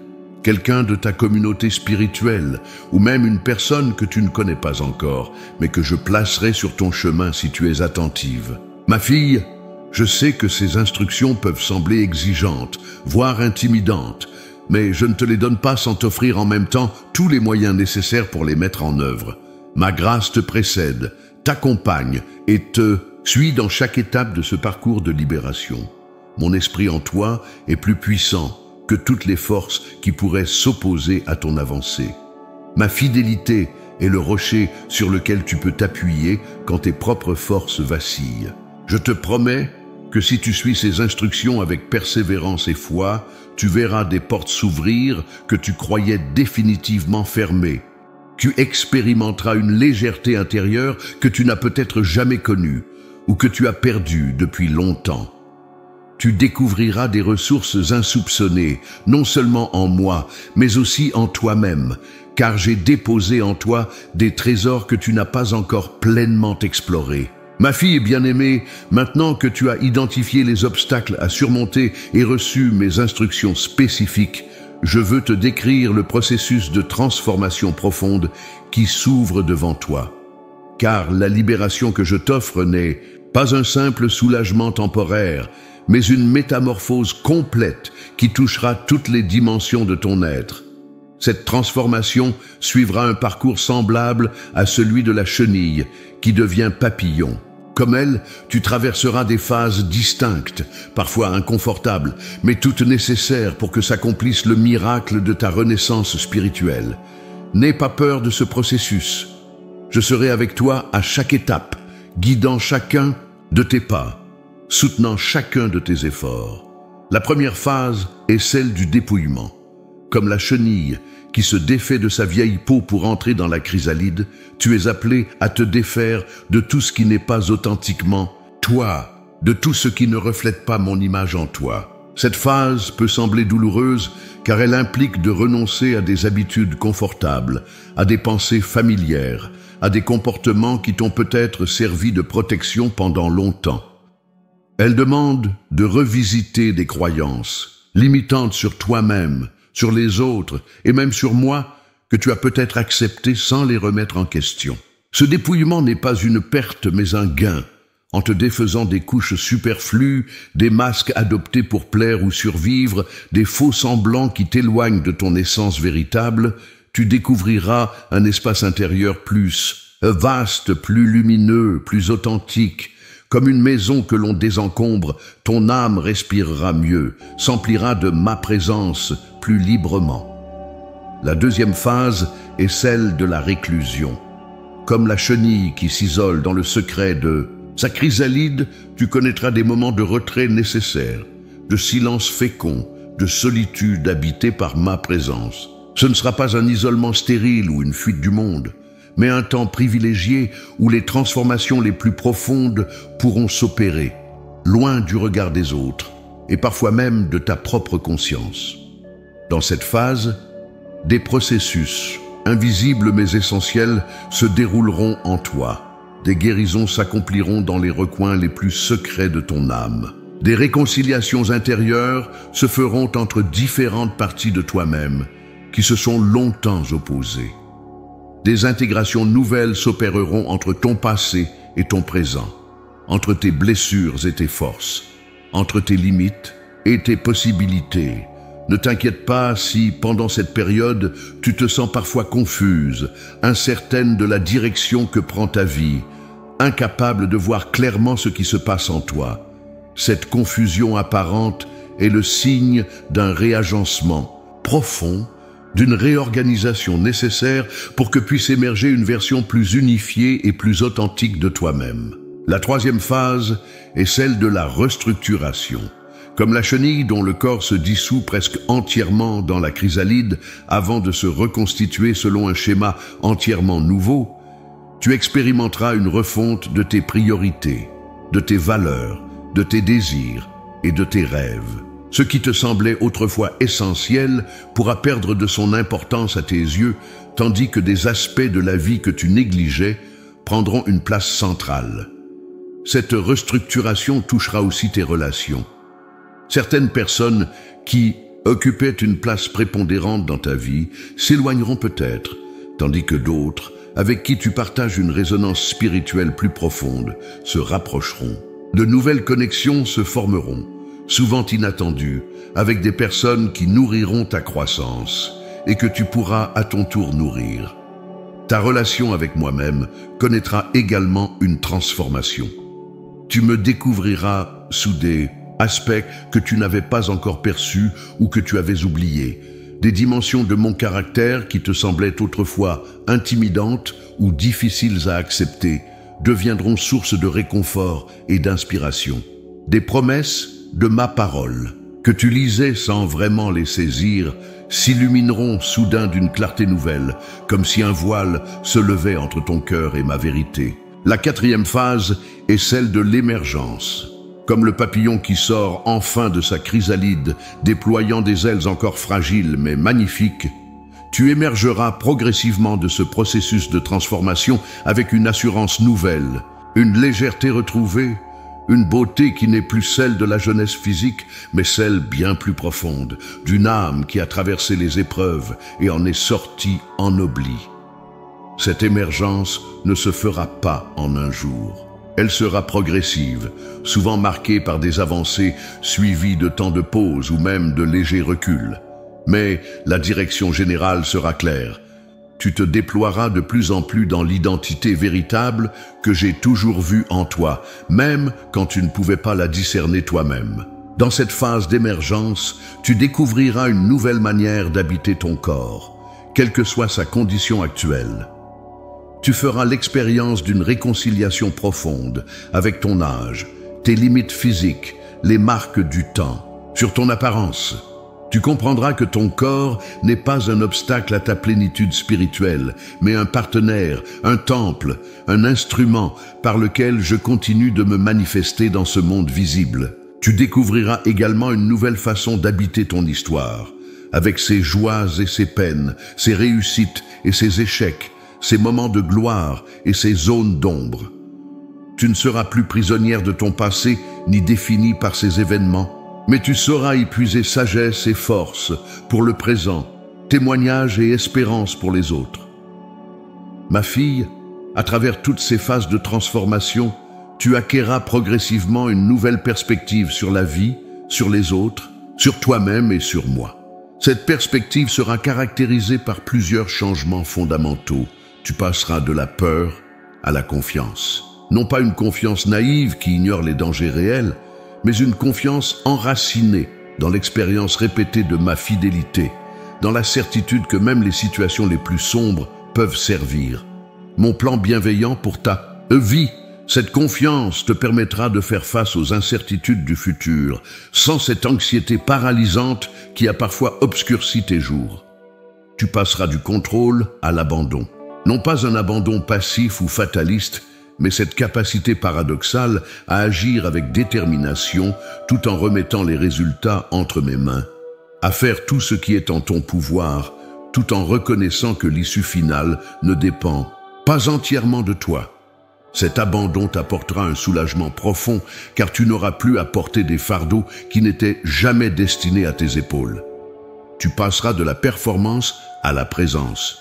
quelqu'un de ta communauté spirituelle, ou même une personne que tu ne connais pas encore, mais que je placerai sur ton chemin si tu es attentive. Ma fille, je sais que ces instructions peuvent sembler exigeantes, voire intimidantes, mais je ne te les donne pas sans t'offrir en même temps tous les moyens nécessaires pour les mettre en œuvre. Ma grâce te précède, t'accompagne et te suit dans chaque étape de ce parcours de libération. Mon esprit en toi est plus puissant que toutes les forces qui pourraient s'opposer à ton avancée. Ma fidélité est le rocher sur lequel tu peux t'appuyer quand tes propres forces vacillent. Je te promets que si tu suis ces instructions avec persévérance et foi, tu verras des portes s'ouvrir que tu croyais définitivement fermées. Tu expérimenteras une légèreté intérieure que tu n'as peut-être jamais connue ou que tu as perdue depuis longtemps. Tu découvriras des ressources insoupçonnées, non seulement en moi, mais aussi en toi-même, car j'ai déposé en toi des trésors que tu n'as pas encore pleinement explorés. Ma fille bien-aimée, maintenant que tu as identifié les obstacles à surmonter et reçu mes instructions spécifiques, je veux te décrire le processus de transformation profonde qui s'ouvre devant toi. Car la libération que je t'offre n'est pas un simple soulagement temporaire, mais une métamorphose complète qui touchera toutes les dimensions de ton être. Cette transformation suivra un parcours semblable à celui de la chenille qui devient papillon. Comme elle, tu traverseras des phases distinctes, parfois inconfortables, mais toutes nécessaires pour que s'accomplisse le miracle de ta renaissance spirituelle. N'aie pas peur de ce processus. Je serai avec toi à chaque étape, guidant chacun de tes pas, soutenant chacun de tes efforts. La première phase est celle du dépouillement. Comme la chenille qui se défait de sa vieille peau pour entrer dans la chrysalide, tu es appelé à te défaire de tout ce qui n'est pas authentiquement toi, de tout ce qui ne reflète pas mon image en toi. Cette phase peut sembler douloureuse car elle implique de renoncer à des habitudes confortables, à des pensées familières, à des comportements qui t'ont peut-être servi de protection pendant longtemps. Elle demande de revisiter des croyances limitantes sur toi-même, sur les autres et même sur moi que tu as peut-être acceptées sans les remettre en question. Ce dépouillement n'est pas une perte mais un gain. En te défaisant des couches superflues, des masques adoptés pour plaire ou survivre, des faux semblants qui t'éloignent de ton essence véritable, tu découvriras un espace intérieur plus vaste, plus lumineux, plus authentique. Comme une maison que l'on désencombre, ton âme respirera mieux, s'emplira de ma présence plus librement. La deuxième phase est celle de la réclusion. Comme la chenille qui s'isole dans le secret de sa chrysalide, tu connaîtras des moments de retrait nécessaires, de silence fécond, de solitude habitée par ma présence. Ce ne sera pas un isolement stérile ou une fuite du monde, mais un temps privilégié où les transformations les plus profondes pourront s'opérer, loin du regard des autres, et parfois même de ta propre conscience. Dans cette phase, des processus, invisibles mais essentiels, se dérouleront en toi. Des guérisons s'accompliront dans les recoins les plus secrets de ton âme. Des réconciliations intérieures se feront entre différentes parties de toi-même qui se sont longtemps opposées. Des intégrations nouvelles s'opéreront entre ton passé et ton présent, entre tes blessures et tes forces, entre tes limites et tes possibilités. Ne t'inquiète pas si, pendant cette période, tu te sens parfois confuse, incertaine de la direction que prend ta vie, incapable de voir clairement ce qui se passe en toi. Cette confusion apparente est le signe d'un réagencement profond, d'une réorganisation nécessaire pour que puisse émerger une version plus unifiée et plus authentique de toi-même. La troisième phase est celle de la restructuration. Comme la chenille dont le corps se dissout presque entièrement dans la chrysalide avant de se reconstituer selon un schéma entièrement nouveau, tu expérimenteras une refonte de tes priorités, de tes valeurs, de tes désirs et de tes rêves. Ce qui te semblait autrefois essentiel pourra perdre de son importance à tes yeux, tandis que des aspects de la vie que tu négligeais prendront une place centrale. Cette restructuration touchera aussi tes relations. Certaines personnes qui occupaient une place prépondérante dans ta vie s'éloigneront peut-être, tandis que d'autres, avec qui tu partages une résonance spirituelle plus profonde, se rapprocheront. De nouvelles connexions se formeront, souvent inattendues, avec des personnes qui nourriront ta croissance et que tu pourras à ton tour nourrir. Ta relation avec moi-même connaîtra également une transformation. Tu me découvriras sous des aspects que tu n'avais pas encore perçus ou que tu avais oubliés, des dimensions de mon caractère qui te semblaient autrefois intimidantes ou difficiles à accepter, deviendront source de réconfort et d'inspiration. Des promesses de ma parole, que tu lisais sans vraiment les saisir, s'illumineront soudain d'une clarté nouvelle, comme si un voile se levait entre ton cœur et ma vérité. La quatrième phase est celle de l'émergence. Comme le papillon qui sort enfin de sa chrysalide, déployant des ailes encore fragiles mais magnifiques, tu émergeras progressivement de ce processus de transformation avec une assurance nouvelle, une légèreté retrouvée, une beauté qui n'est plus celle de la jeunesse physique, mais celle bien plus profonde, d'une âme qui a traversé les épreuves et en est sortie ennoblie. Cette émergence ne se fera pas en un jour. Elle sera progressive, souvent marquée par des avancées suivies de temps de pause ou même de légers reculs. Mais la direction générale sera claire. Tu te déploieras de plus en plus dans l'identité véritable que j'ai toujours vue en toi, même quand tu ne pouvais pas la discerner toi-même. Dans cette phase d'émergence, tu découvriras une nouvelle manière d'habiter ton corps, quelle que soit sa condition actuelle. Tu feras l'expérience d'une réconciliation profonde avec ton âge, tes limites physiques, les marques du temps, sur ton apparence. Tu comprendras que ton corps n'est pas un obstacle à ta plénitude spirituelle, mais un partenaire, un temple, un instrument par lequel je continue de me manifester dans ce monde visible. Tu découvriras également une nouvelle façon d'habiter ton histoire, avec ses joies et ses peines, ses réussites et ses échecs, ses moments de gloire et ses zones d'ombre. Tu ne seras plus prisonnière de ton passé ni définie par ces événements, mais tu sauras y puiser sagesse et force pour le présent, témoignage et espérance pour les autres. Ma fille, à travers toutes ces phases de transformation, tu acquerras progressivement une nouvelle perspective sur la vie, sur les autres, sur toi-même et sur moi. Cette perspective sera caractérisée par plusieurs changements fondamentaux. Tu passeras de la peur à la confiance. Non pas une confiance naïve qui ignore les dangers réels, mais une confiance enracinée dans l'expérience répétée de ma fidélité, dans la certitude que même les situations les plus sombres peuvent servir. Mon plan bienveillant pour ta vie, cette confiance te permettra de faire face aux incertitudes du futur, sans cette anxiété paralysante qui a parfois obscurci tes jours. Tu passeras du contrôle à l'abandon. Non pas un abandon passif ou fataliste, mais cette capacité paradoxale à agir avec détermination tout en remettant les résultats entre mes mains, à faire tout ce qui est en ton pouvoir, tout en reconnaissant que l'issue finale ne dépend pas entièrement de toi. Cet abandon t'apportera un soulagement profond, car tu n'auras plus à porter des fardeaux qui n'étaient jamais destinés à tes épaules. Tu passeras de la performance à la présence,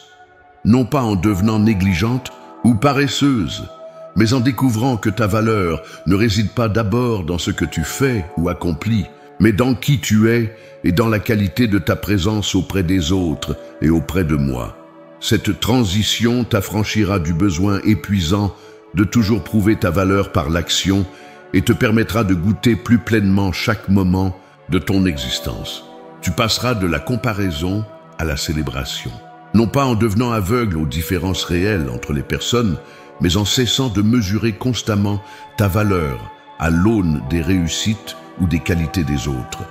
non pas en devenant négligente ou paresseuse, mais en découvrant que ta valeur ne réside pas d'abord dans ce que tu fais ou accomplis, mais dans qui tu es et dans la qualité de ta présence auprès des autres et auprès de moi. Cette transition t'affranchira du besoin épuisant de toujours prouver ta valeur par l'action et te permettra de goûter plus pleinement chaque moment de ton existence. Tu passeras de la comparaison à la célébration, non pas en devenant aveugle aux différences réelles entre les personnes, mais en cessant de mesurer constamment ta valeur à l'aune des réussites ou des qualités des autres.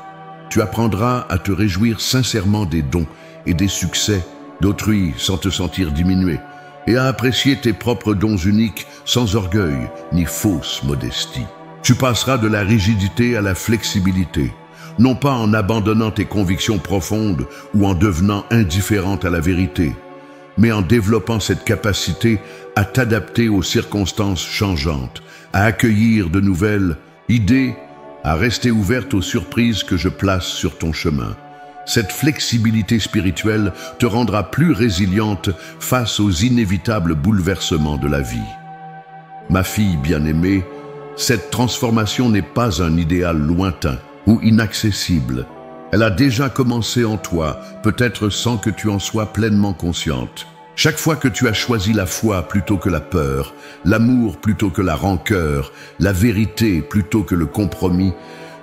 Tu apprendras à te réjouir sincèrement des dons et des succès d'autrui sans te sentir diminué, et à apprécier tes propres dons uniques sans orgueil ni fausse modestie. Tu passeras de la rigidité à la flexibilité, non pas en abandonnant tes convictions profondes ou en devenant indifférente à la vérité, mais en développant cette capacité à t'adapter aux circonstances changeantes, à accueillir de nouvelles idées, à rester ouverte aux surprises que je place sur ton chemin. Cette flexibilité spirituelle te rendra plus résiliente face aux inévitables bouleversements de la vie. Ma fille bien-aimée, cette transformation n'est pas un idéal lointain ou inaccessible. Elle a déjà commencé en toi, peut-être sans que tu en sois pleinement consciente. Chaque fois que tu as choisi la foi plutôt que la peur, l'amour plutôt que la rancœur, la vérité plutôt que le compromis,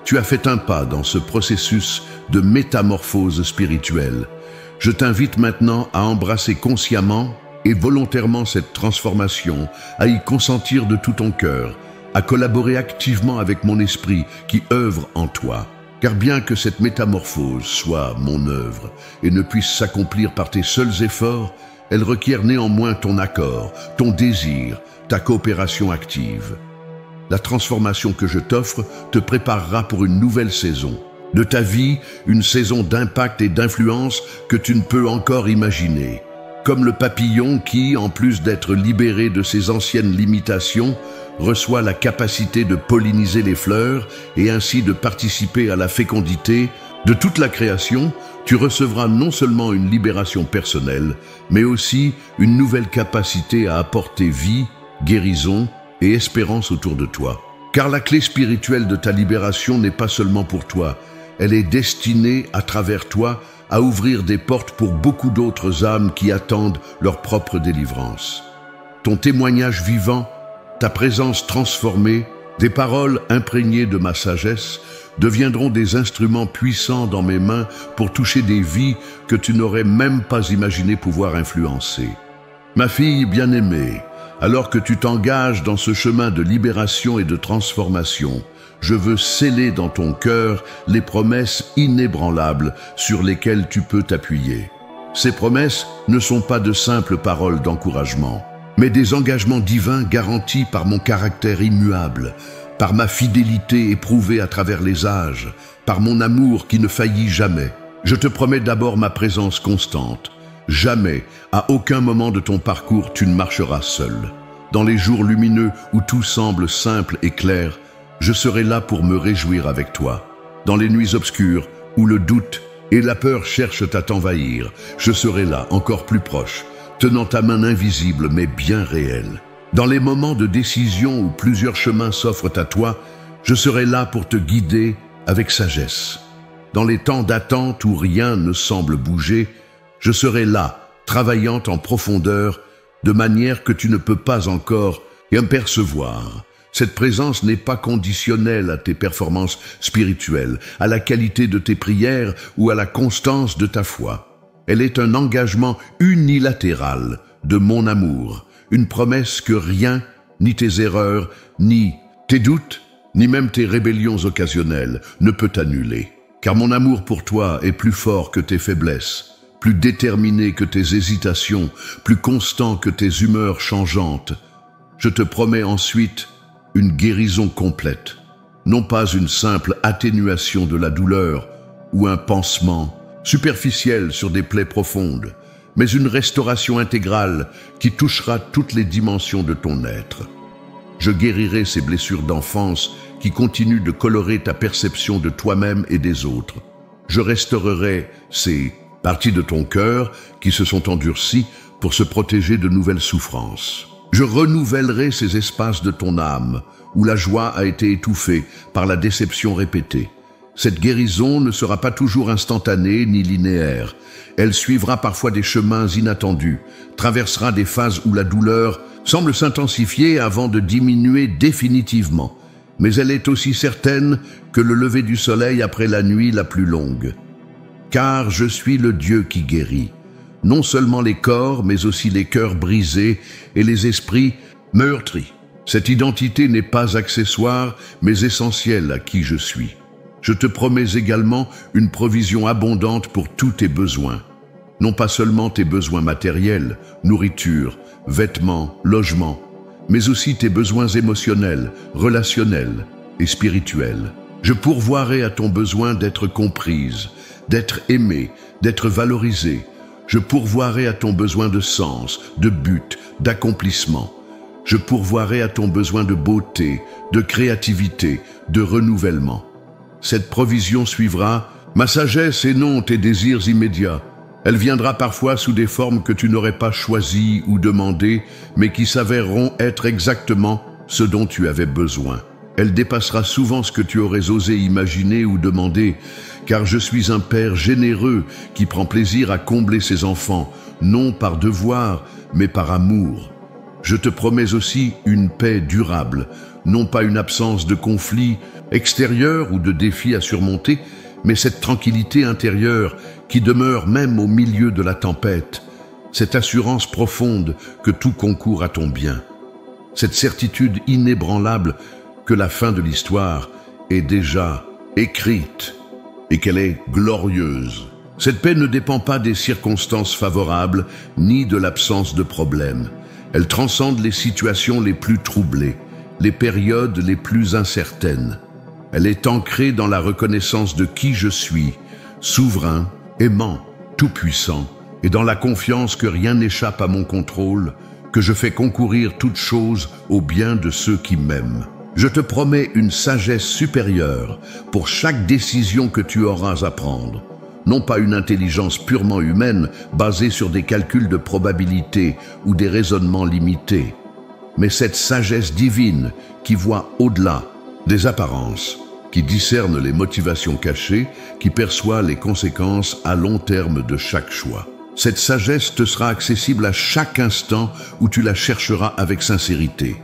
tu as fait un pas dans ce processus de métamorphose spirituelle. Je t'invite maintenant à embrasser consciemment et volontairement cette transformation, à y consentir de tout ton cœur, à collaborer activement avec mon esprit qui œuvre en toi. Car bien que cette métamorphose soit mon œuvre et ne puisse s'accomplir par tes seuls efforts, elle requiert néanmoins ton accord, ton désir, ta coopération active. La transformation que je t'offre te préparera pour une nouvelle saison. De ta vie, une saison d'impact et d'influence que tu ne peux encore imaginer. Comme le papillon qui, en plus d'être libéré de ses anciennes limitations, reçoit la capacité de polliniser les fleurs et ainsi de participer à la fécondité de toute la création, tu recevras non seulement une libération personnelle, mais aussi une nouvelle capacité à apporter vie, guérison et espérance autour de toi. Car la clé spirituelle de ta libération n'est pas seulement pour toi, elle est destinée, à travers toi, à ouvrir des portes pour beaucoup d'autres âmes qui attendent leur propre délivrance. Ton témoignage vivant, ta présence transformée, des paroles imprégnées de ma sagesse, deviendront des instruments puissants dans mes mains pour toucher des vies que tu n'aurais même pas imaginé pouvoir influencer. Ma fille bien-aimée, alors que tu t'engages dans ce chemin de libération et de transformation, je veux sceller dans ton cœur les promesses inébranlables sur lesquelles tu peux t'appuyer. Ces promesses ne sont pas de simples paroles d'encouragement, mais des engagements divins garantis par mon caractère immuable, par ma fidélité éprouvée à travers les âges, par mon amour qui ne faillit jamais. Je te promets d'abord ma présence constante. Jamais, à aucun moment de ton parcours, tu ne marcheras seul. Dans les jours lumineux où tout semble simple et clair, je serai là pour me réjouir avec toi. Dans les nuits obscures où le doute et la peur cherchent à t'envahir, je serai là, encore plus proche, tenant ta main invisible mais bien réelle. Dans les moments de décision où plusieurs chemins s'offrent à toi, je serai là pour te guider avec sagesse. Dans les temps d'attente où rien ne semble bouger, je serai là, travaillant en profondeur, de manière que tu ne peux pas encore percevoir. Cette présence n'est pas conditionnelle à tes performances spirituelles, à la qualité de tes prières ou à la constance de ta foi. Elle est un engagement unilatéral de mon amour, une promesse que rien, ni tes erreurs, ni tes doutes, ni même tes rébellions occasionnelles ne peut annuler. Car mon amour pour toi est plus fort que tes faiblesses, plus déterminé que tes hésitations, plus constant que tes humeurs changeantes. Je te promets ensuite une guérison complète, non pas une simple atténuation de la douleur ou un pansement superficiel sur des plaies profondes, mais une restauration intégrale qui touchera toutes les dimensions de ton être. Je guérirai ces blessures d'enfance qui continuent de colorer ta perception de toi-même et des autres. Je restaurerai ces parties de ton cœur qui se sont endurcies pour se protéger de nouvelles souffrances. Je renouvellerai ces espaces de ton âme où la joie a été étouffée par la déception répétée. Cette guérison ne sera pas toujours instantanée ni linéaire. Elle suivra parfois des chemins inattendus, traversera des phases où la douleur semble s'intensifier avant de diminuer définitivement. Mais elle est aussi certaine que le lever du soleil après la nuit la plus longue. Car je suis le Dieu qui guérit, non seulement les corps, mais aussi les cœurs brisés et les esprits meurtris. Cette identité n'est pas accessoire, mais essentielle à qui je suis. Je te promets également une provision abondante pour tous tes besoins. Non pas seulement tes besoins matériels, nourriture, vêtements, logement, mais aussi tes besoins émotionnels, relationnels et spirituels. Je pourvoirai à ton besoin d'être comprise, d'être aimée, d'être valorisée. Je pourvoirai à ton besoin de sens, de but, d'accomplissement. Je pourvoirai à ton besoin de beauté, de créativité, de renouvellement. Cette provision suivra ma sagesse et non tes désirs immédiats. Elle viendra parfois sous des formes que tu n'aurais pas choisies ou demandées, mais qui s'avéreront être exactement ce dont tu avais besoin. Elle dépassera souvent ce que tu aurais osé imaginer ou demander, car je suis un père généreux qui prend plaisir à combler ses enfants, non par devoir, mais par amour. Je te promets aussi une paix durable, non pas une absence de conflits extérieurs ou de défis à surmonter, mais cette tranquillité intérieure qui demeure même au milieu de la tempête, cette assurance profonde que tout concourt à ton bien, cette certitude inébranlable que la fin de l'histoire est déjà écrite et qu'elle est glorieuse. Cette paix ne dépend pas des circonstances favorables ni de l'absence de problèmes. Elle transcende les situations les plus troublées, les périodes les plus incertaines. Elle est ancrée dans la reconnaissance de qui je suis, souverain, aimant, tout-puissant, et dans la confiance que rien n'échappe à mon contrôle, que je fais concourir toutes choses au bien de ceux qui m'aiment. Je te promets une sagesse supérieure pour chaque décision que tu auras à prendre. Non pas une intelligence purement humaine basée sur des calculs de probabilité ou des raisonnements limités, mais cette sagesse divine qui voit au-delà des apparences, qui discerne les motivations cachées, qui perçoit les conséquences à long terme de chaque choix. Cette sagesse te sera accessible à chaque instant où tu la chercheras avec sincérité.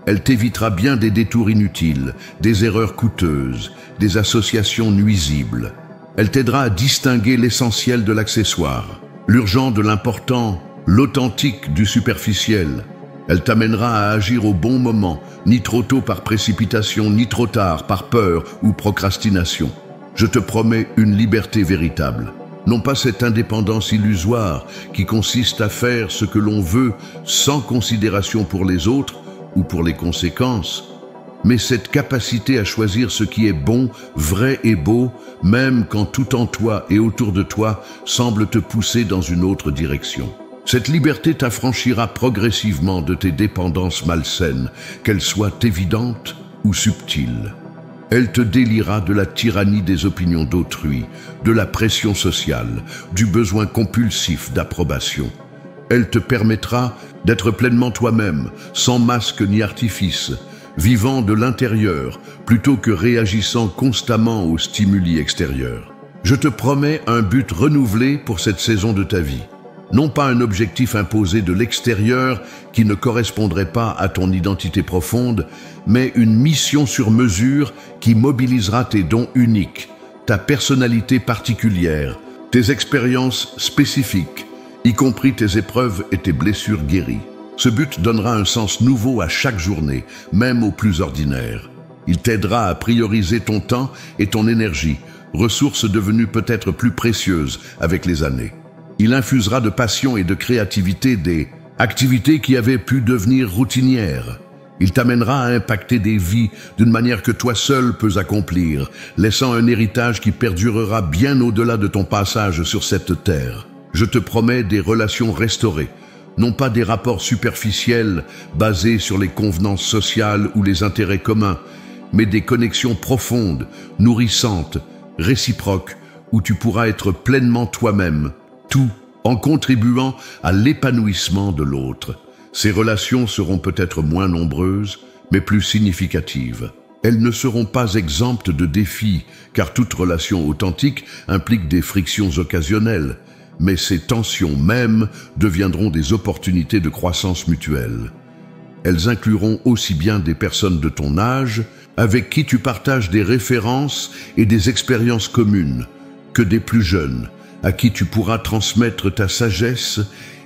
Elle t'évitera bien des détours inutiles, des erreurs coûteuses, des associations nuisibles. Elle t'aidera à distinguer l'essentiel de l'accessoire, l'urgent de l'important, l'authentique du superficiel. Elle t'amènera à agir au bon moment, ni trop tôt par précipitation, ni trop tard par peur ou procrastination. Je te promets une liberté véritable. Non pas cette indépendance illusoire qui consiste à faire ce que l'on veut sans considération pour les autres ou pour les conséquences, mais cette capacité à choisir ce qui est bon, vrai et beau, même quand tout en toi et autour de toi semble te pousser dans une autre direction. Cette liberté t'affranchira progressivement de tes dépendances malsaines, qu'elles soient évidentes ou subtiles. Elle te déliera de la tyrannie des opinions d'autrui, de la pression sociale, du besoin compulsif d'approbation. Elle te permettra d'être pleinement toi-même, sans masque ni artifice, vivant de l'intérieur plutôt que réagissant constamment aux stimuli extérieurs. Je te promets un but renouvelé pour cette saison de ta vie. Non pas un objectif imposé de l'extérieur qui ne correspondrait pas à ton identité profonde, mais une mission sur mesure qui mobilisera tes dons uniques, ta personnalité particulière, tes expériences spécifiques, y compris tes épreuves et tes blessures guéries. Ce but donnera un sens nouveau à chaque journée, même aux plus ordinaires. Il t'aidera à prioriser ton temps et ton énergie, ressources devenues peut-être plus précieuses avec les années. Il infusera de passion et de créativité des activités qui avaient pu devenir routinières. Il t'amènera à impacter des vies d'une manière que toi seul peux accomplir, laissant un héritage qui perdurera bien au-delà de ton passage sur cette terre. Je te promets des relations restaurées, non pas des rapports superficiels basés sur les convenances sociales ou les intérêts communs, mais des connexions profondes, nourrissantes, réciproques, où tu pourras être pleinement toi-même, tout en contribuant à l'épanouissement de l'autre. Ces relations seront peut-être moins nombreuses, mais plus significatives. Elles ne seront pas exemptes de défis, car toute relation authentique implique des frictions occasionnelles, mais ces tensions mêmes deviendront des opportunités de croissance mutuelle. Elles incluront aussi bien des personnes de ton âge, avec qui tu partages des références et des expériences communes, que des plus jeunes, à qui tu pourras transmettre ta sagesse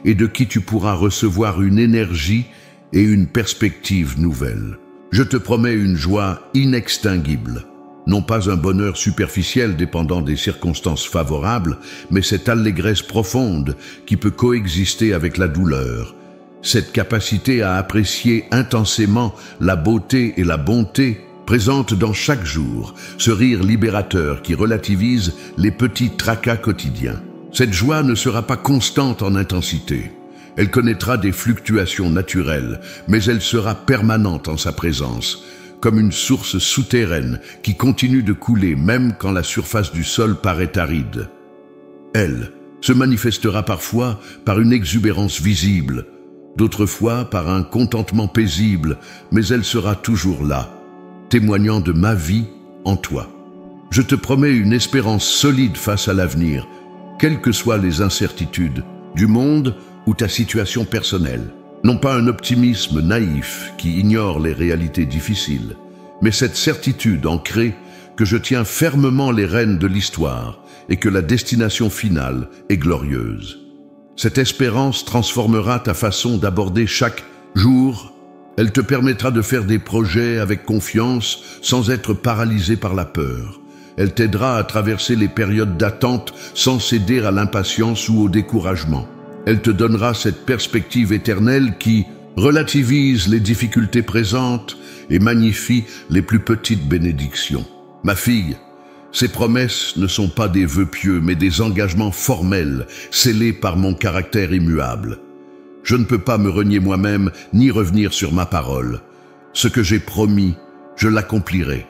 et de qui tu pourras recevoir une énergie et une perspective nouvelle. Je te promets une joie inextinguible, non pas un bonheur superficiel dépendant des circonstances favorables, mais cette allégresse profonde qui peut coexister avec la douleur, cette capacité à apprécier intensément la beauté et la bonté présente dans chaque jour, ce rire libérateur qui relativise les petits tracas quotidiens. Cette joie ne sera pas constante en intensité. Elle connaîtra des fluctuations naturelles, mais elle sera permanente en sa présence, comme une source souterraine qui continue de couler même quand la surface du sol paraît aride. Elle se manifestera parfois par une exubérance visible, d'autres fois par un contentement paisible, mais elle sera toujours là, témoignant de ma vie en toi. Je te promets une espérance solide face à l'avenir, quelles que soient les incertitudes du monde ou ta situation personnelle. Non pas un optimisme naïf qui ignore les réalités difficiles, mais cette certitude ancrée que je tiens fermement les rênes de l'histoire et que la destination finale est glorieuse. Cette espérance transformera ta façon d'aborder chaque jour. Elle te permettra de faire des projets avec confiance sans être paralysé par la peur. Elle t'aidera à traverser les périodes d'attente sans céder à l'impatience ou au découragement. Elle te donnera cette perspective éternelle qui relativise les difficultés présentes et magnifie les plus petites bénédictions. Ma fille, ces promesses ne sont pas des vœux pieux, mais des engagements formels, scellés par mon caractère immuable. Je ne peux pas me renier moi-même, ni revenir sur ma parole. Ce que j'ai promis, je l'accomplirai,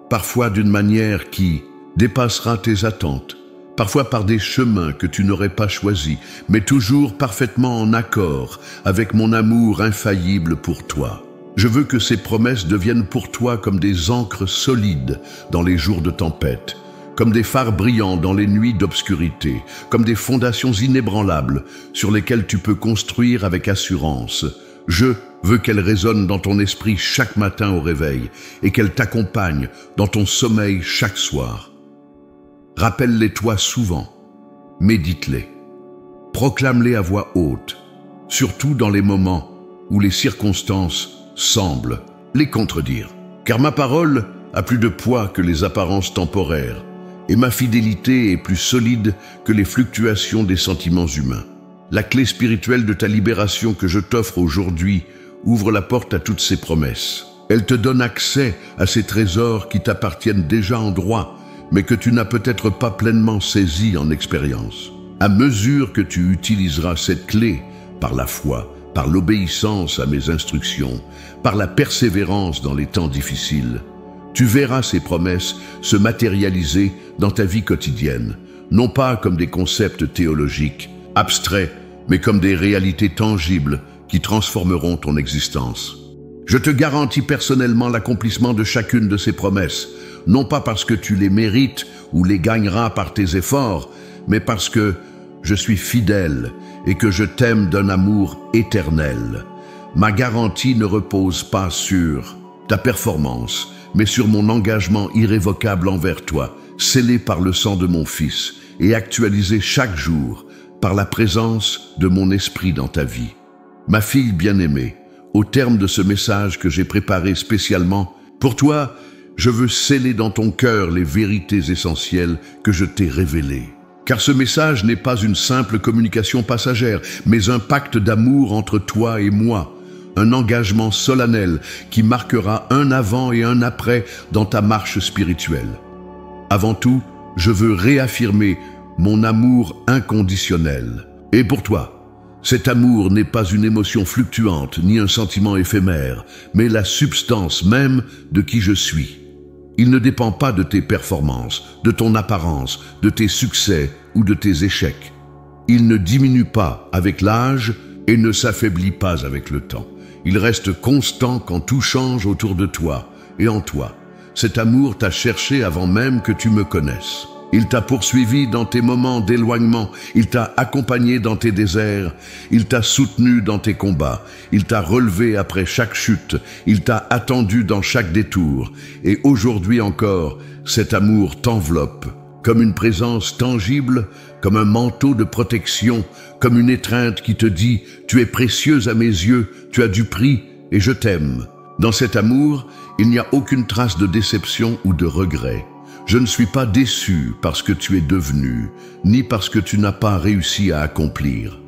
parfois d'une manière qui dépassera tes attentes, parfois par des chemins que tu n'aurais pas choisis, mais toujours parfaitement en accord avec mon amour infaillible pour toi. Je veux que ces promesses deviennent pour toi comme des ancres solides dans les jours de tempête, comme des phares brillants dans les nuits d'obscurité, comme des fondations inébranlables sur lesquelles tu peux construire avec assurance. Je veux qu'elles résonnent dans ton esprit chaque matin au réveil et qu'elles t'accompagnent dans ton sommeil chaque soir. Rappelle-les-toi souvent, médite-les, proclame-les à voix haute, surtout dans les moments où les circonstances semblent les contredire. Car ma parole a plus de poids que les apparences temporaires, et ma fidélité est plus solide que les fluctuations des sentiments humains. La clé spirituelle de ta libération que je t'offre aujourd'hui ouvre la porte à toutes ces promesses. Elle te donne accès à ces trésors qui t'appartiennent déjà en droit, mais que tu n'as peut-être pas pleinement saisis en expérience. À mesure que tu utiliseras cette clé par la foi, par l'obéissance à mes instructions, par la persévérance dans les temps difficiles, tu verras ces promesses se matérialiser dans ta vie quotidienne, non pas comme des concepts théologiques, abstraits, mais comme des réalités tangibles qui transformeront ton existence. Je te garantis personnellement l'accomplissement de chacune de ces promesses, non pas parce que tu les mérites ou les gagneras par tes efforts, mais parce que je suis fidèle et que je t'aime d'un amour éternel. Ma garantie ne repose pas sur ta performance, mais sur mon engagement irrévocable envers toi, scellé par le sang de mon Fils et actualisé chaque jour par la présence de mon esprit dans ta vie. Ma fille bien-aimée, au terme de ce message que j'ai préparé spécialement pour toi, je veux sceller dans ton cœur les vérités essentielles que je t'ai révélées. Car ce message n'est pas une simple communication passagère, mais un pacte d'amour entre toi et moi, un engagement solennel qui marquera un avant et un après dans ta marche spirituelle. Avant tout, je veux réaffirmer mon amour inconditionnel. Et pour toi, cet amour n'est pas une émotion fluctuante ni un sentiment éphémère, mais la substance même de qui je suis. Il ne dépend pas de tes performances, de ton apparence, de tes succès ou de tes échecs. Il ne diminue pas avec l'âge et ne s'affaiblit pas avec le temps. Il reste constant quand tout change autour de toi et en toi. Cet amour t'a cherché avant même que tu me connaisses. Il t'a poursuivi dans tes moments d'éloignement, il t'a accompagné dans tes déserts, il t'a soutenu dans tes combats, il t'a relevé après chaque chute, il t'a attendu dans chaque détour. Et aujourd'hui encore, cet amour t'enveloppe comme une présence tangible, comme un manteau de protection, comme une étreinte qui te dit « Tu es précieuse à mes yeux, tu as du prix et je t'aime ». Dans cet amour, il n'y a aucune trace de déception ou de regret. Je ne suis pas déçu parce que tu es devenu, ni parce que tu n'as pas réussi à accomplir.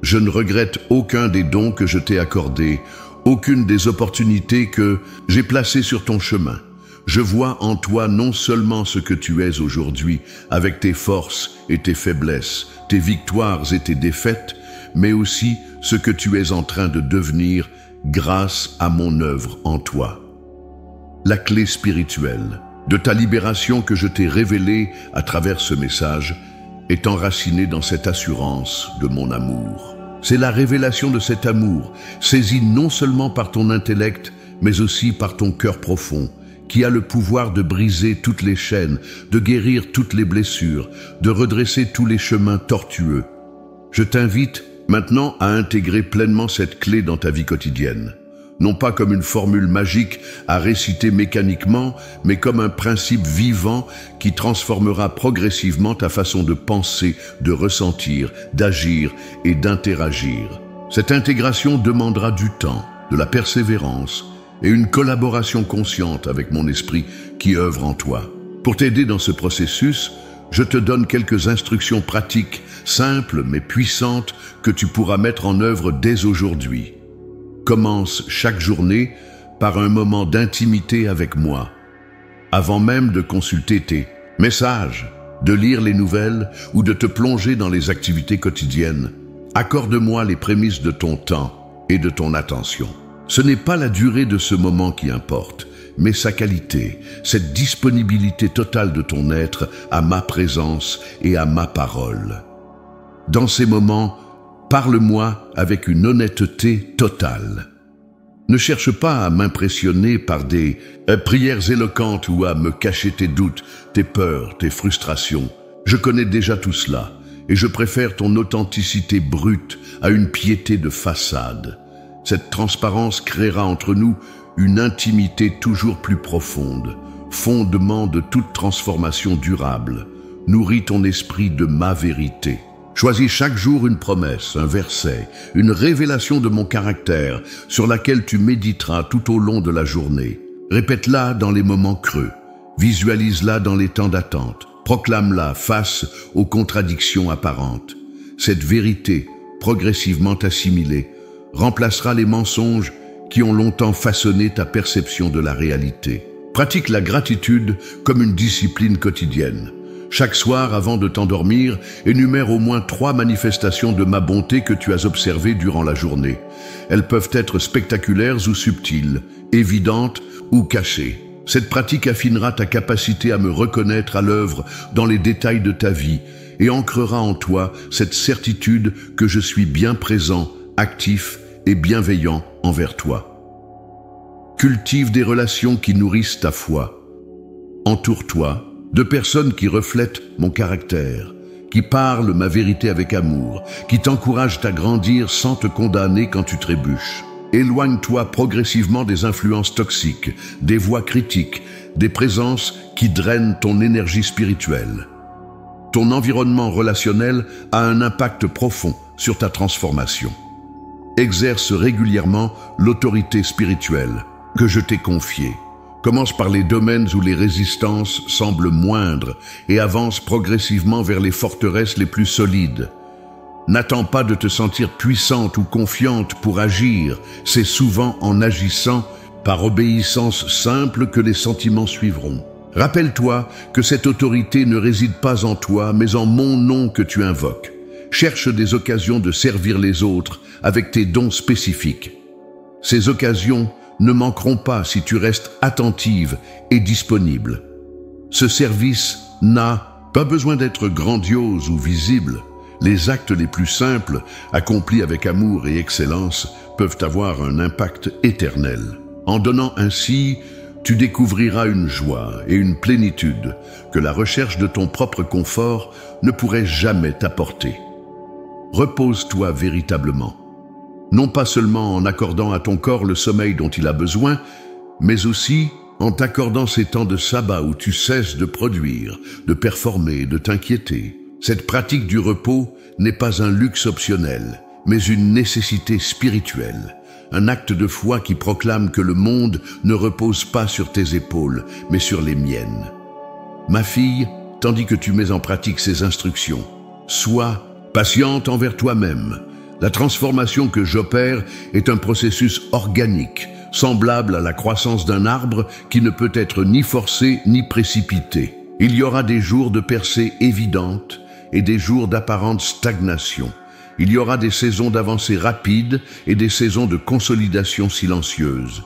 Je ne regrette aucun des dons que je t'ai accordés, aucune des opportunités que j'ai placées sur ton chemin. Je vois en toi non seulement ce que tu es aujourd'hui, avec tes forces et tes faiblesses, tes victoires et tes défaites, mais aussi ce que tu es en train de devenir grâce à mon œuvre en toi. La clé spirituelle de ta libération que je t'ai révélée à travers ce message est enracinée dans cette assurance de mon amour. C'est la révélation de cet amour, saisi non seulement par ton intellect, mais aussi par ton cœur profond, qui a le pouvoir de briser toutes les chaînes, de guérir toutes les blessures, de redresser tous les chemins tortueux. Je t'invite maintenant à intégrer pleinement cette clé dans ta vie quotidienne. Non pas comme une formule magique à réciter mécaniquement, mais comme un principe vivant qui transformera progressivement ta façon de penser, de ressentir, d'agir et d'interagir. Cette intégration demandera du temps, de la persévérance et une collaboration consciente avec mon esprit qui œuvre en toi. Pour t'aider dans ce processus, je te donne quelques instructions pratiques, simples mais puissantes, que tu pourras mettre en œuvre dès aujourd'hui. Commence chaque journée par un moment d'intimité avec moi. Avant même de consulter tes messages, de lire les nouvelles ou de te plonger dans les activités quotidiennes, accorde-moi les prémices de ton temps et de ton attention. Ce n'est pas la durée de ce moment qui importe, mais sa qualité, cette disponibilité totale de ton être à ma présence et à ma parole. Dans ces moments, parle-moi avec une honnêteté totale. Ne cherche pas à m'impressionner par des prières éloquentes ou à me cacher tes doutes, tes peurs, tes frustrations. Je connais déjà tout cela et je préfère ton authenticité brute à une piété de façade. Cette transparence créera entre nous une intimité toujours plus profonde, fondement de toute transformation durable. Nourris ton esprit de ma vérité. Choisis chaque jour une promesse, un verset, une révélation de mon caractère sur laquelle tu méditeras tout au long de la journée. Répète-la dans les moments creux, visualise-la dans les temps d'attente, proclame-la face aux contradictions apparentes. Cette vérité, progressivement assimilée, remplacera les mensonges qui ont longtemps façonné ta perception de la réalité. Pratique la gratitude comme une discipline quotidienne. Chaque soir, avant de t'endormir, énumère au moins 3 manifestations de ma bonté que tu as observées durant la journée. Elles peuvent être spectaculaires ou subtiles, évidentes ou cachées. Cette pratique affinera ta capacité à me reconnaître à l'œuvre dans les détails de ta vie et ancrera en toi cette certitude que je suis bien présent, actif et bienveillant envers toi. Cultive des relations qui nourrissent ta foi. Entoure-toi de personnes qui reflètent mon caractère, qui parlent ma vérité avec amour, qui t'encouragent à grandir sans te condamner quand tu trébuches. Éloigne-toi progressivement des influences toxiques, des voix critiques, des présences qui drainent ton énergie spirituelle. Ton environnement relationnel a un impact profond sur ta transformation. Exerce régulièrement l'autorité spirituelle que je t'ai confiée. Commence par les domaines où les résistances semblent moindres et avance progressivement vers les forteresses les plus solides. N'attends pas de te sentir puissante ou confiante pour agir, c'est souvent en agissant par obéissance simple que les sentiments suivront. Rappelle-toi que cette autorité ne réside pas en toi, mais en mon nom que tu invoques. Cherche des occasions de servir les autres avec tes dons spécifiques. Ces occasions ne manqueront pas si tu restes attentive et disponible. Ce service n'a pas besoin d'être grandiose ou visible. Les actes les plus simples, accomplis avec amour et excellence, peuvent avoir un impact éternel. En donnant ainsi, tu découvriras une joie et une plénitude que la recherche de ton propre confort ne pourrait jamais t'apporter. Repose-toi véritablement. Non pas seulement en accordant à ton corps le sommeil dont il a besoin, mais aussi en t'accordant ces temps de sabbat où tu cesses de produire, de performer, de t'inquiéter. Cette pratique du repos n'est pas un luxe optionnel, mais une nécessité spirituelle, un acte de foi qui proclame que le monde ne repose pas sur tes épaules, mais sur les miennes. Ma fille, tandis que tu mets en pratique ces instructions, sois patiente envers toi-même. La transformation que j'opère est un processus organique, semblable à la croissance d'un arbre qui ne peut être ni forcé ni précipité. Il y aura des jours de percée évidente et des jours d'apparente stagnation. Il y aura des saisons d'avancée rapide et des saisons de consolidation silencieuse.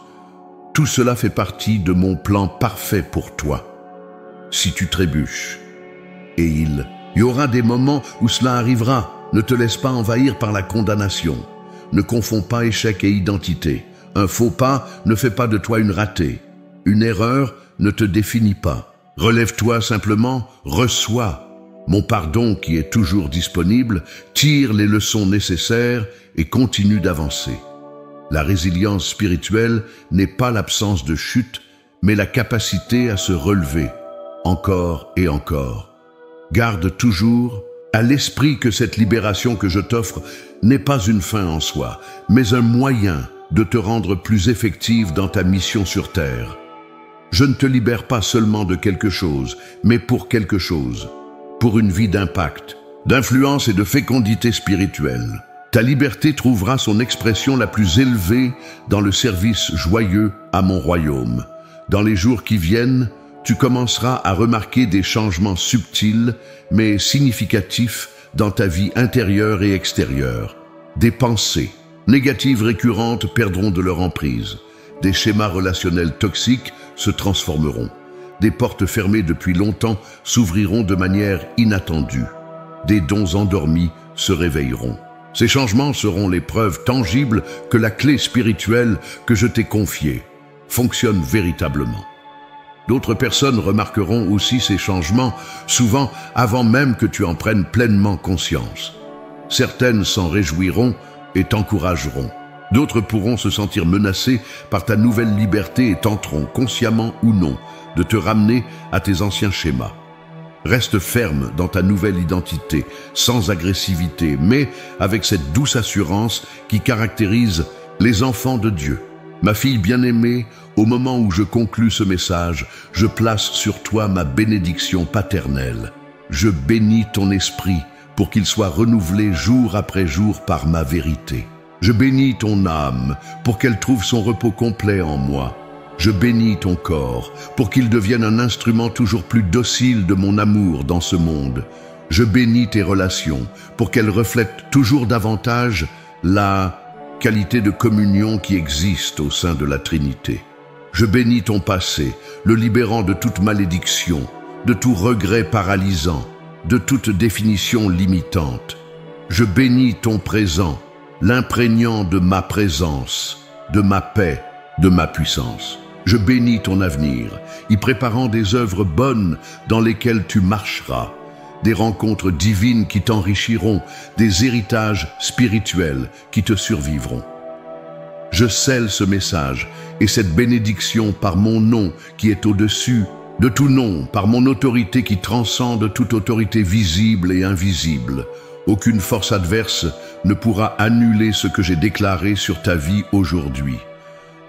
Tout cela fait partie de mon plan parfait pour toi. Si tu trébuches, et il y aura des moments où cela arrivera. Ne te laisse pas envahir par la condamnation. Ne confonds pas échec et identité. Un faux pas ne fait pas de toi une ratée. Une erreur ne te définit pas. Relève-toi simplement, reçois mon pardon qui est toujours disponible, tire les leçons nécessaires et continue d'avancer. La résilience spirituelle n'est pas l'absence de chute, mais la capacité à se relever, encore et encore. Garde toujours à l'esprit que cette libération que je t'offre n'est pas une fin en soi, mais un moyen de te rendre plus effective dans ta mission sur Terre. Je ne te libère pas seulement de quelque chose, mais pour quelque chose, pour une vie d'impact, d'influence et de fécondité spirituelle. Ta liberté trouvera son expression la plus élevée dans le service joyeux à mon royaume. Dans les jours qui viennent, tu commenceras à remarquer des changements subtils, mais significatifs dans ta vie intérieure et extérieure. Des pensées négatives récurrentes perdront de leur emprise. Des schémas relationnels toxiques se transformeront. Des portes fermées depuis longtemps s'ouvriront de manière inattendue. Des dons endormis se réveilleront. Ces changements seront les preuves tangibles que la clé spirituelle que je t'ai confiée fonctionne véritablement. D'autres personnes remarqueront aussi ces changements, souvent avant même que tu en prennes pleinement conscience. Certaines s'en réjouiront et t'encourageront. D'autres pourront se sentir menacées par ta nouvelle liberté et tenteront, consciemment ou non, de te ramener à tes anciens schémas. Reste ferme dans ta nouvelle identité, sans agressivité, mais avec cette douce assurance qui caractérise les enfants de Dieu. Ma fille bien-aimée, au moment où je conclus ce message, je place sur toi ma bénédiction paternelle. Je bénis ton esprit pour qu'il soit renouvelé jour après jour par ma vérité. Je bénis ton âme pour qu'elle trouve son repos complet en moi. Je bénis ton corps pour qu'il devienne un instrument toujours plus docile de mon amour dans ce monde. Je bénis tes relations pour qu'elles reflètent toujours davantage la qualité de communion qui existe au sein de la Trinité. Je bénis ton passé, le libérant de toute malédiction, de tout regret paralysant, de toute définition limitante. Je bénis ton présent, l'imprégnant de ma présence, de ma paix, de ma puissance. Je bénis ton avenir, y préparant des œuvres bonnes dans lesquelles tu marcheras, des rencontres divines qui t'enrichiront, des héritages spirituels qui te survivront. Je scelle ce message et cette bénédiction par mon nom qui est au-dessus de tout nom, par mon autorité qui transcende toute autorité visible et invisible. Aucune force adverse ne pourra annuler ce que j'ai déclaré sur ta vie aujourd'hui.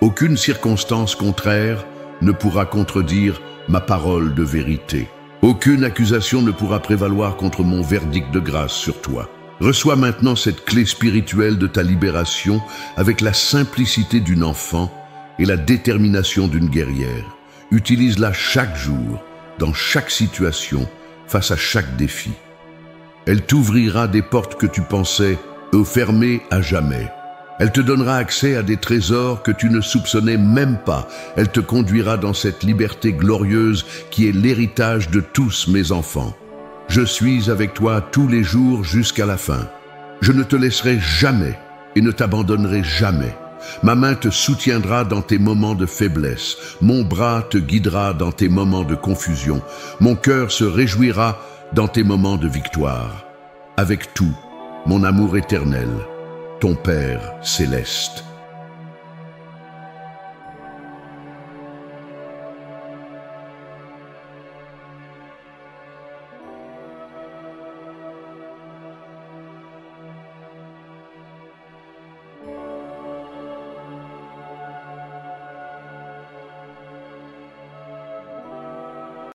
Aucune circonstance contraire ne pourra contredire ma parole de vérité. Aucune accusation ne pourra prévaloir contre mon verdict de grâce sur toi. Reçois maintenant cette clé spirituelle de ta libération avec la simplicité d'une enfant et la détermination d'une guerrière. Utilise-la chaque jour, dans chaque situation, face à chaque défi. Elle t'ouvrira des portes que tu pensais fermées à jamais. Elle te donnera accès à des trésors que tu ne soupçonnais même pas. Elle te conduira dans cette liberté glorieuse qui est l'héritage de tous mes enfants. Je suis avec toi tous les jours jusqu'à la fin. Je ne te laisserai jamais et ne t'abandonnerai jamais. Ma main te soutiendra dans tes moments de faiblesse. Mon bras te guidera dans tes moments de confusion. Mon cœur se réjouira dans tes moments de victoire. Avec tout, mon amour éternel, ton Père céleste.